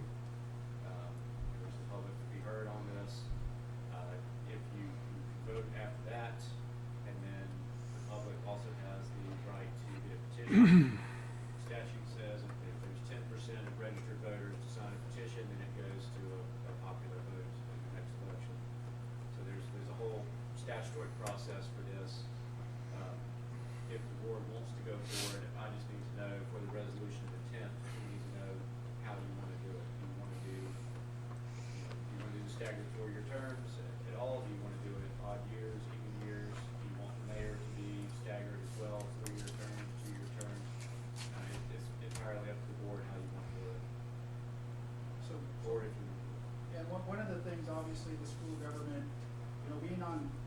There's the public to be heard on this. If you vote after that, and then the public also has the right to get a petition. Statute says if there's 10% of registered voters to sign a petition, then it goes to a popular vote in the next election. So there's a whole statutory process for this. If the board wants to go forward, I just need to know for the resolution of intent, we need to know how you want to do it. Do you want to do, the staggered 4-year terms at all? Do you want to do it odd years, even years? Do you want the mayor to be staggered as well, 3-year terms, 2-year terms? It's entirely up to the board how you want to do it. So, Or if you, yeah, one of the things, obviously, the school government,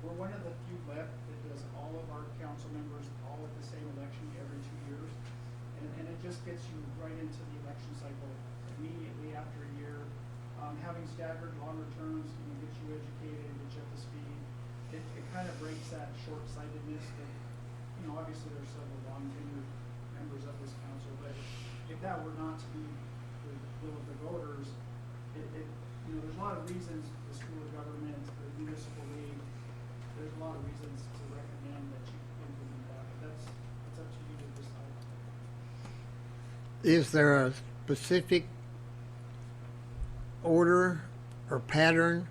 we're one of the few left that does all of our council members all at the same election every 2 years. And it just gets you right into the election cycle immediately after a year. Having staggered longer terms, gets you educated, gets you up to speed. It kind of breaks that short-sightedness that, obviously there's several long tenured members of this council, but if that were not to be the will of the voters, there's a lot of reasons the school of government, the municipal league, there's a lot of reasons to recommend that you implement that, but that's up to you to decide. Is there a specific order or pattern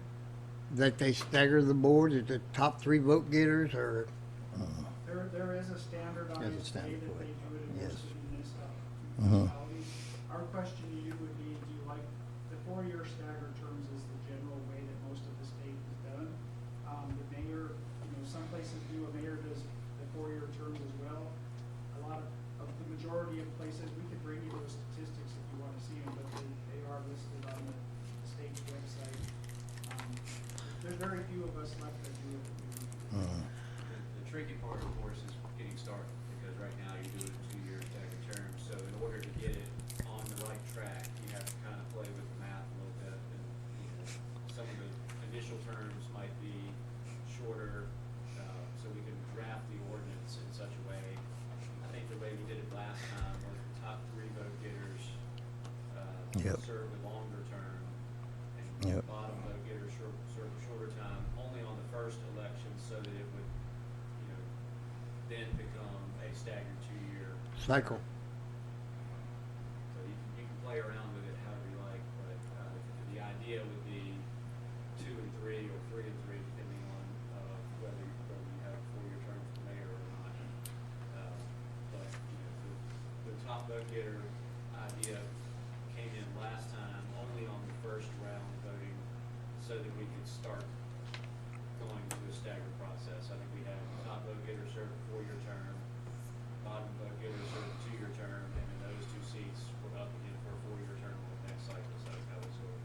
that they stagger the board? Is it top 3 vote getters, or? There is a standardized There's a standard way that for they it. do it in Yes. most of the municipalities. Our question to you would be, do you like, the 4-year staggered terms is the general way that most of the state is done. The mayor, some places do, a mayor does the 4-year terms as well. A lot of the majority of places, we could bring you those statistics if you want to see them, but they are listed on the state's website. There's very few of us left that do it. the tricky part, of course, is getting started, because right now you do it in 2-year staggered terms. So in order to get it on the right track, you have to kind of play with the math a little bit. And some of the initial terms might be shorter, so we can draft the ordinance in such a way. I think the way we did it last time was the top 3 vote getters Yep. serve a longer term, and Yep. the bottom vote getters serve a shorter time, only on the first election, so that it would, then become a staggered 2-year Cycle. So you can play around with it however you like, but the idea would be 2 and 3 or 3 and 3, depending on whether you have 4-year terms for mayor or not. But the top vote getter idea came in last time only on the first round voting, so that we could start going to a staggered process. I think we had the top vote getter serve a 4-year term, bottom vote getter serve a 2-year term, and then those 2 seats were up again for a 4-year term on the next cycle. So that was sort of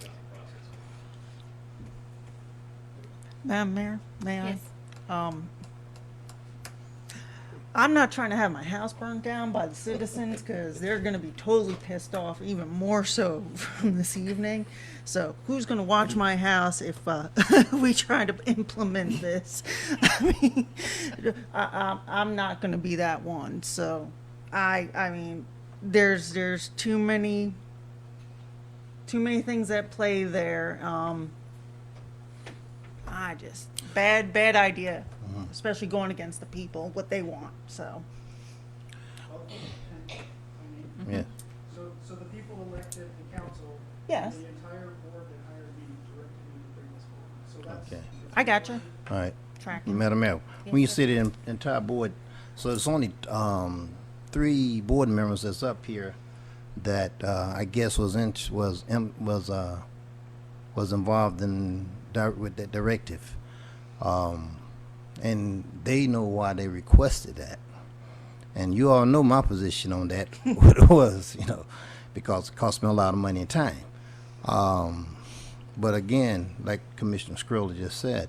the Madam Mayor, may I? Yes. I'm not trying to have my house burned down by the citizens because they're going to be totally pissed off, even more so from this evening. So who's going to watch my house if we try to implement this? I mean, I'm not going to be that one. So I mean, there's too many things at play there. I just bad idea, especially going against the people, what they want. So. Yeah. So the people elected the council. Yes. The entire board that hired me directed me to bring this forward. So that's. Okay. I gotcha. All right. Tracking. Madam Mayor, when you say the entire board, so it's only 3 board members that's up here that I guess was involved in with that directive, and they know why they requested that, and you all know my position on that, what it was, because it cost me a lot of money and time. But again, like Commissioner Skrilla just said,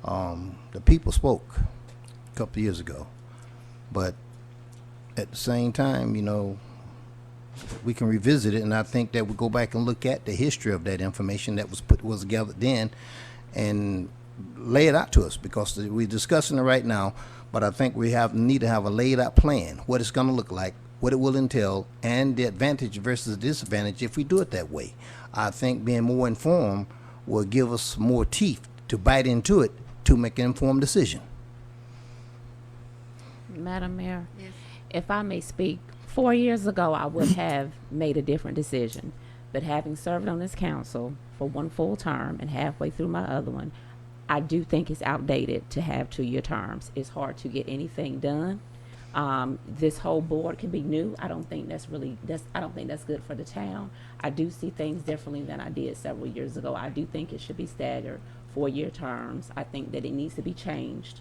the people spoke a couple of years ago, but at the same time, we can revisit it, and I think that we go back and look at the history of that information that was gathered then, and lay it out to us, because we're discussing it right now. But I think we need to have a laid out plan, what it's going to look like, what it will entail, and the advantage versus disadvantage if we do it that way. I think being more informed will give us more teeth to bite into it to make an informed decision. Madam Mayor, if I may speak, 4 years ago I would have made a different decision, but having served on this council for 1 full term and halfway through my other one, I do think it's outdated to have 2-year terms. It's hard to get anything done. This whole board can be new. I don't think that's good for the town. I do see things differently than I did several years ago. I do think it should be staggered 4-year terms. I think that it needs to be changed.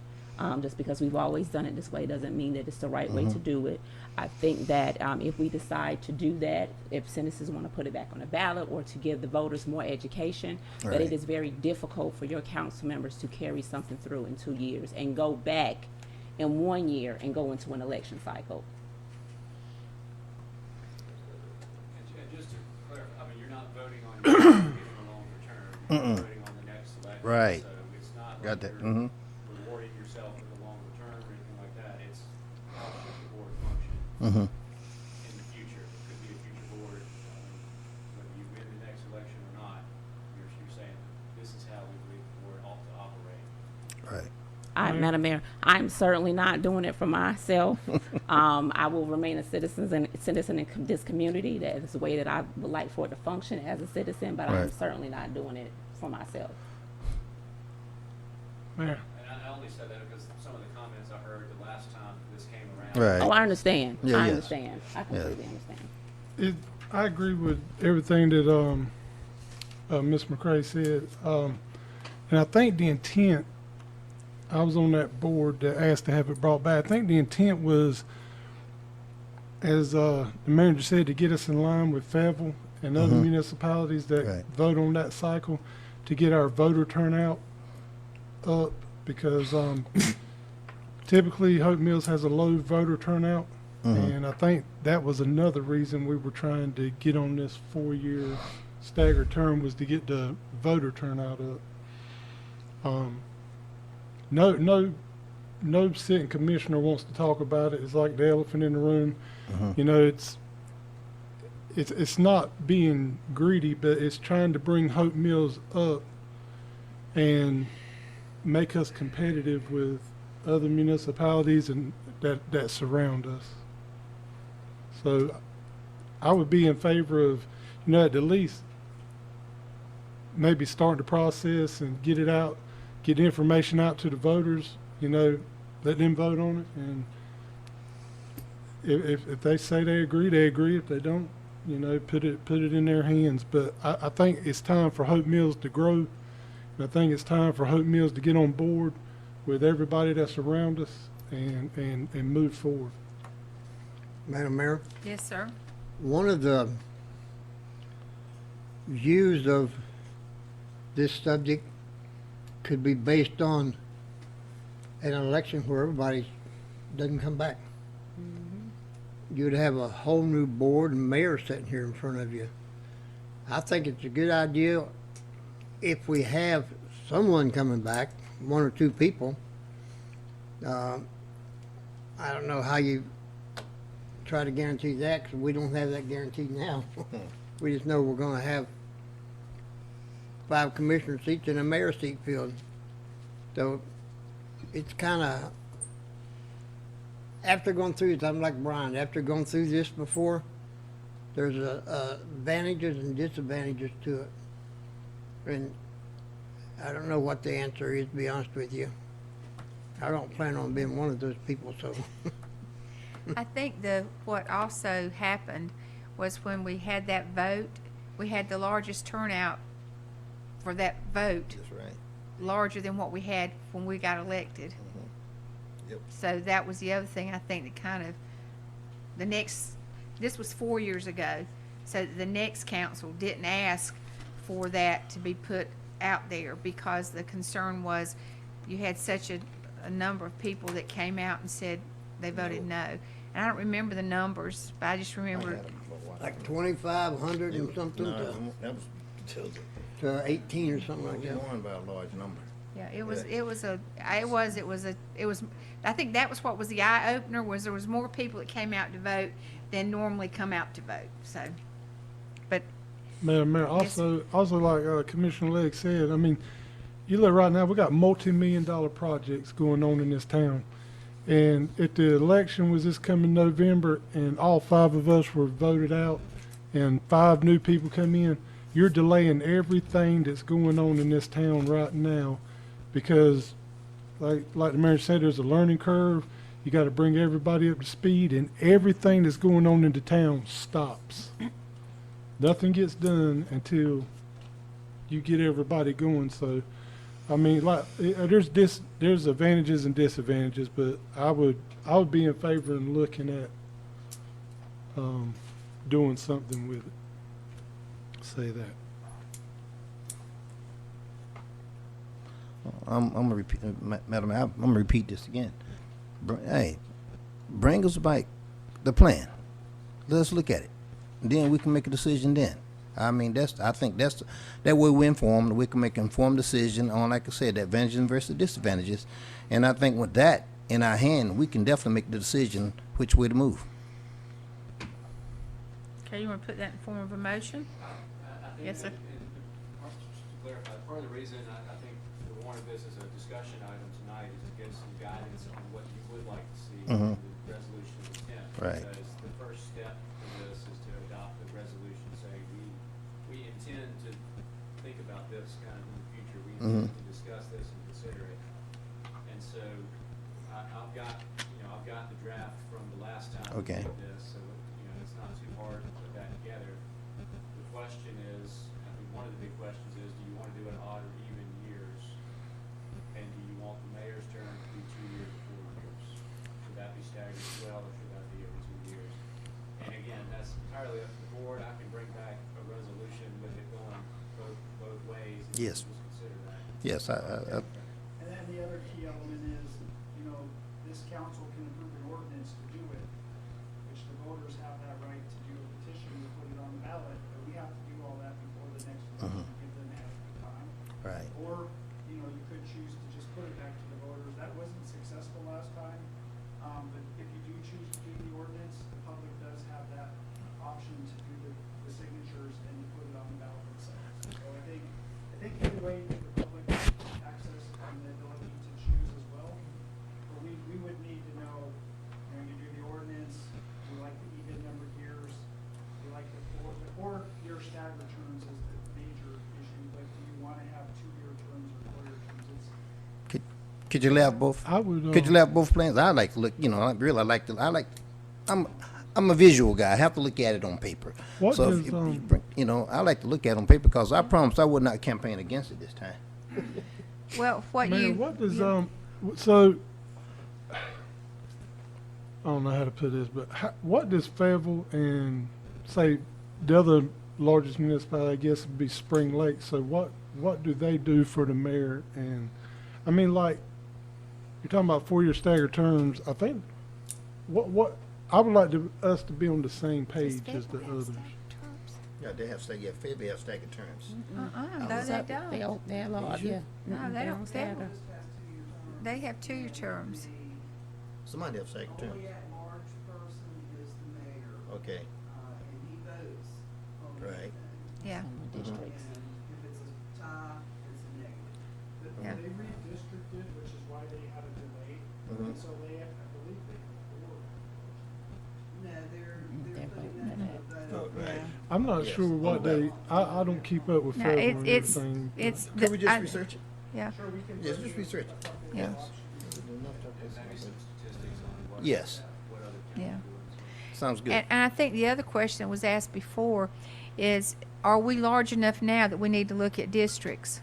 Just because we've always done it this way doesn't mean that it's the right way to do it. I think that if we decide to do that, if citizens want to put it back on the ballot or to give the voters more education, that it is very difficult for your council members to carry something through in 2 years and go back in 1 year and go into an election cycle. And just to clarify, I mean, you're not voting on getting a longer term. You're voting on the next election. Right. So it's not Got like that. you're rewarding yourself with a longer term or anything like that. It's how should the board function in the future. It could be a future board. Whether you win the next election or not, you're saying this is how we believe the board ought to operate. Right. Madam Mayor, I'm certainly not doing it for myself. I will remain a citizen in this community. That is the way that I would like for it to function as a citizen, but I'm certainly not doing it for myself. Mayor. And I only said that because some of the comments I heard the last time this came around. Right. Oh, I understand. Yeah, I yes. understand. I completely understand. I agree with everything that Ms. McCray said, and I think the intent, I was on that board that asked to have it brought back. I think the intent was, as the manager said, to get us in line with Fayetteville and other municipalities that vote on that cycle, to get our voter turnout up, because typically Hope Mills has a low voter turnout, and I think that was another reason we were trying to get on this 4-year staggered term, was to get the voter turnout up. No sitting commissioner wants to talk about it. It's like the elephant in the room. It's not being greedy, but it's trying to bring Hope Mills up and make us competitive with other municipalities and that surround us. So I would be in favor of, at the least, maybe start the process and get it out, get the information out to the voters, let them vote on it. And if they say they agree, they agree. If they don't, put it in their hands. But I think it's time for Hope Mills to grow. And I think it's time for Hope Mills to get on board with everybody that's around us and move forward. Madam Mayor, Yes, sir. one of the views of this subject could be based on an election where everybody doesn't come back. You'd have a whole new board and mayor sitting here in front of you. I think it's a good idea if we have someone coming back, one or two people. I don't know how you try to guarantee that, because we don't have that guarantee now. We just know we're gonna have 5 commissioner seats and a mayor seat filled. So it's kinda, after going through this, I'm like Brian, after going through this before, there's advantages and disadvantages to it. And I don't know what the answer is, to be honest with you. I don't plan on being one of those people, so. I think what also happened was when we had that vote, we had the largest turnout for that vote, That's right. larger than what we had when we got elected. Yep. So that was the other thing I think that kind of, this was 4 years ago, so the next council didn't ask for that to be put out there because the concern was you had such a number of people that came out and said they voted no. And I don't remember the numbers, but I just remember, Like 2,500 and something No, to, that was till to 18 or something like we that. won by a large number. yeah, it was, I think that was what was the eye opener, was there was more people that came out to vote than normally come out to vote, so. But Madam Mayor, also like Commissioner Legg said, I mean, you look right now, we got multi-million-dollar projects going on in this town. And if the election was this coming November and all 5 of us were voted out and 5 new people come in, you're delaying everything that's going on in this town right now because like the mayor said, there's a learning curve. You got to bring everybody up to speed, and everything that's going on in the town stops. Nothing gets done until you get everybody going. So, I mean, like there's advantages and disadvantages, but I would be in favor of looking at doing something with it. Say that. I'm gonna repeat, Madam, I'm gonna repeat this again. Hey, bring us back the plan. Let's look at it. Then we can make a decision then. I mean, I think that way we're informed. We can make an informed decision on, like I said, the advantages versus disadvantages. And I think with that in our hand, we can definitely make the decision which way to move. okay, you want to put that in form of a motion? I think Yes, sir. just to clarify, part of the reason I think we wanted this as a discussion item tonight is to give some guidance on what you would like to see in the resolution of intent. Right. Because the first step of this is to adopt the resolution saying we intend to think about this kind of in the future. We intend to discuss this and consider it. And so I've got the draft from the last time Okay. we did this, so it's not too hard to put that together. The question is, I think one of the big questions is, do you want to do an odd or even years? And do you want the mayor's term to be 2 years or 4 years? Should that be staggered as well, or should that be every 2 years? And again, that's entirely up to the board. I can bring back a resolution with it going both ways. And Yes. Just consider that. Yes, And then the other key element is, this council can approve an ordinance to do it, which the voters have that right to do a petition to put it on the ballot, but we have to do all that before the next election, give them adequate time. right. Or, you could choose to just put it back to the voters. That wasn't successful last time. But if you do choose to do the ordinance, the public does have that option to do the signatures and to put it on the ballot themselves. So I think either way, you give the public access and the ability to choose as well. But we would need to know, you do the ordinance, we like the even numbered years, we like the 4-year staggered terms is the major issue, but do you want to have 2-year terms or 4-year terms? Could you lay out both? I would. Could you lay out both plans? I like to look. I'm a visual guy. I have to look at it on paper. What So, is, I like to look at it on paper because I promised I would not campaign against it this time. Well, Mayor, what does so I don't know how to put this, but what does Fayetteville and say the other largest municipality, I guess, would be Spring Lake. So what do they do for the mayor? And, I mean, like, you're talking about 4-year staggered terms. I think, I would like us to be on the same page as the others. Yeah, they have Fairview have staggered terms. No, they don't. They're large, yeah. No, they don't. stagger. They have 2-year terms. Somebody have staggered terms. Only at-large person is the mayor, Okay, and he votes on right. everything. Yeah. And if it's a tie, it's a negative. But Yeah. they redistricted, which is why they had a delay. Mhm. And so they have, I believe they have 4. No, they're they're putting voting that it to a vote. Right. I'm not Yes. sure what they, I don't keep up with No, federal it's, and it's, everything. it's. Could we just I- research it? Yeah, Sure, we can. Yes, just research it. yeah, Yes, yeah. sounds good. And I think the other question that was asked before is, are we large enough now that we need to look at districts?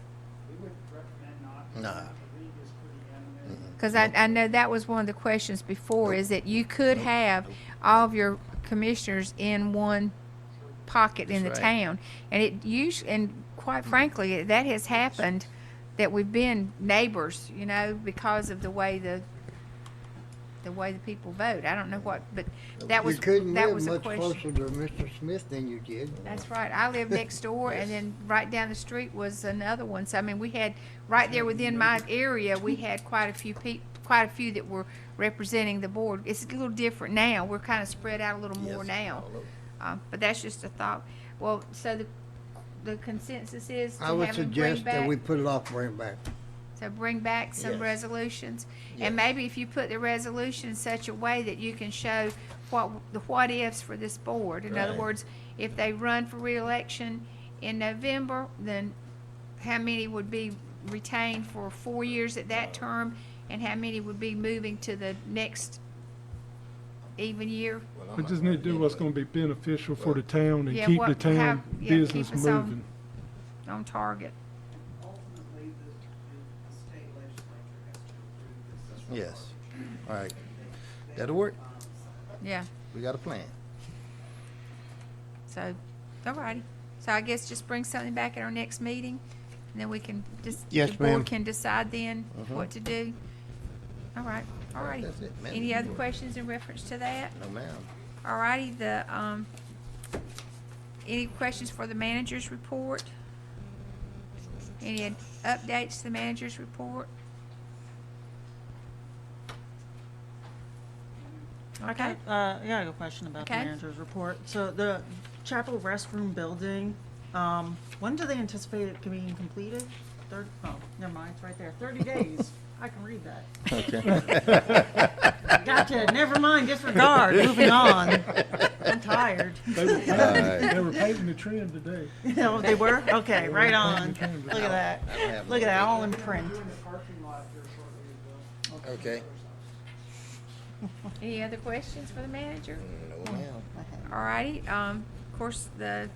We would recommend not. Nah. The league is pretty adamant. Because I know that was one of the questions before, is that you could have all of your commissioners in one pocket in the That's right. town. And it usually, and quite frankly, that has happened, that we've been neighbors, you know, because of the way the people vote. I don't know what, but that was, You couldn't that live was a much question. closer to Mr. Smith than you did. That's right. I lived next door, and then right down the street was another one. So I mean, we had right there within my area, we had quite a few that were representing the board. It's a little different now. We're kind of spread out a little more Yes, now. all over. But that's just a thought. Well, so the consensus is to I would have them bring suggest that we back, put it off, bring it back. so bring back some Yes. resolutions. Yes. And maybe if you put the resolution in such a way that you can show the what ifs for this board. In other Right. words, if they run for reelection in November, then how many would be retained for 4 years at that term, and how many would be moving to the next even year? Well, I'm We not just need to do running what's anyway. gonna be beneficial for the town and Yeah, keep what- the town how- yeah, business keep us on- moving. On target. Ultimately, the state legislature has to approve this. Yes. All right. That'll work. Yeah. We got a plan. So, alrighty. So I guess just bring something back at our next meeting, and then we can just, Yes, the board ma'am. can decide then Mhm. what to do. All right, alrighty. That's it, ma'am. Any other questions in reference to that? No, ma'am. Alrighty, any questions for the manager's report? Any updates to the manager's report? Okay. I got a question about the Okay. manager's report. So the chapel restroom building, when do they anticipate it being completed? Oh, never mind, it's right there. 30 days. I can read that. Okay. Gotcha, never mind, disregard, moving on. I'm tired. They were paving, Alright. they were paving the trim today. Oh, they were? Okay, right They were on. paving the trim Look today. at that. I don't have Look at no that, idea. all in print. Doing the parking lot here shortly as well. Okay. Any other questions for the manager? No, ma'am. Alrighty, of course, the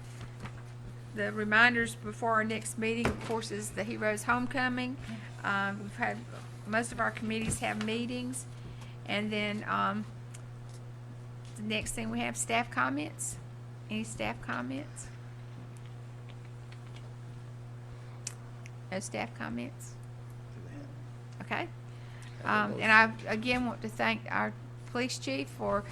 reminders before our next meeting, of course, is the Heroes Homecoming. We've had, most of our committees have meetings, and then, the next thing we have, staff comments. Any staff comments? No staff comments? Okay. And I, again, want to thank our police chief for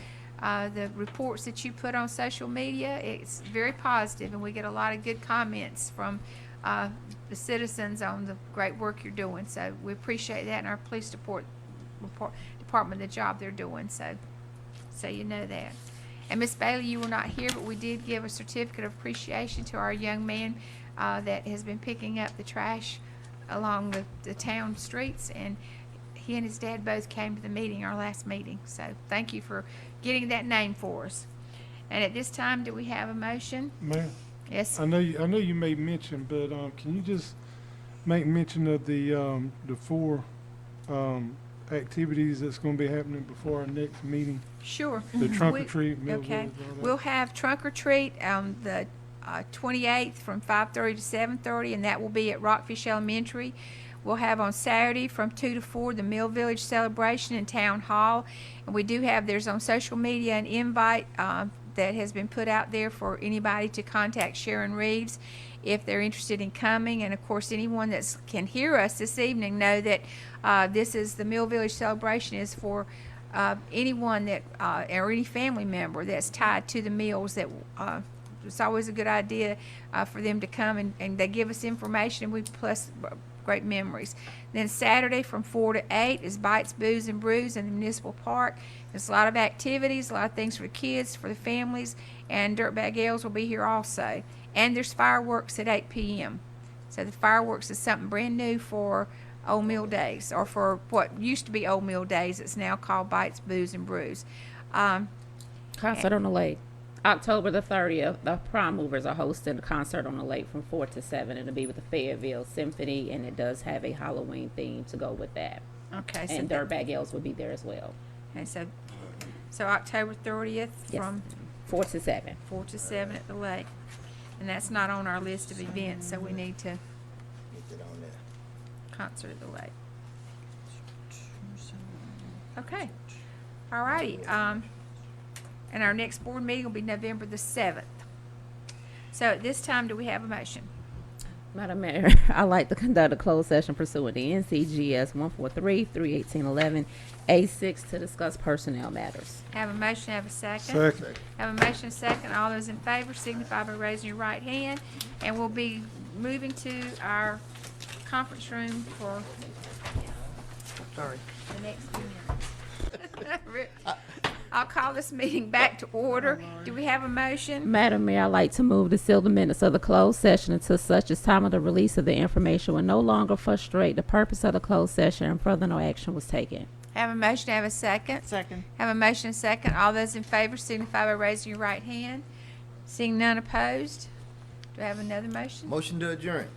the reports that you put on social media. It's very positive, and we get a lot of good comments from the citizens on the great work you're doing. So we appreciate that, and our police department, the job they're doing. So you know that. And Miss Bailey, you were not here, but we did give a certificate of appreciation to our young man that has been picking up the trash along the town streets, and he and his dad both came to the meeting, our last meeting. So thank you for getting that name for us. And at this time, do we have a motion? Ma'am, Yes. I know you made mention, but, can you just make mention of the 4, activities that's gonna be happening before our next meeting? Sure. The trunk or We- treat, Mill Okay. Village, all that. We'll have trunk or treat on the 28th from 5:30 to 7:30, and that will be at Rockfish Elementary. We'll have on Saturday from 2 to 4 the Mill Village celebration in Town Hall. And we do have, there's on social media an invite that has been put out there for anybody to contact Sharon Reeves if they're interested in coming. And of course, anyone that can hear us this evening know that this is the Mill Village celebration is for anyone that or any family member that's tied to the mills. That it's always a good idea for them to come, and they give us information, and we plus great memories. Then Saturday from 4 to 8 is Bites, Booze, and Brews in the Municipal Park. There's a lot of activities, a lot of things for the kids, for the families, and Dirtbag Ales will be here also. And there's fireworks at 8 p.m. So the fireworks is something brand new for Old Mill Days, or for what used to be Old Mill Days. It's now called Bites, Booze, and Brews. Concert on the Lake. October the 30th, the Prime Movers are hosting a concert on the lake from 4 to 7. It'll be with the Fayetteville Symphony, and it does have a Halloween theme to go with that. Okay, And Dirtbag Ales will be there as well. Okay, so October 30th Yes. from 4 to 7. 4 to 7 at the lake. And that's not on our list of events, so we need to Get it on there. concert at the lake. Okay. All righty. And our next board meeting will be November the 7th. So at this time, do we have a motion? Madam Mayor, I'd like to conduct a closed session pursuant to NCGS 143-318-11A6 to discuss personnel matters. Have a motion, have a second? Second. Have a motion, second. All those in favor signify by raising your right hand. And we'll be moving to our conference room for the next few minutes. I'll call this meeting back to order. Do we have a motion? Madam Mayor, I'd like to move to seal the minutes of the closed session until such as time of the release of the information will no longer frustrate the purpose of the closed session and further no action was taken. Have a motion, have a second? Second. Have a motion, and a second. All those in favor signify by raising your right hand. Seeing none opposed. Do I have another motion? Motion to adjourn.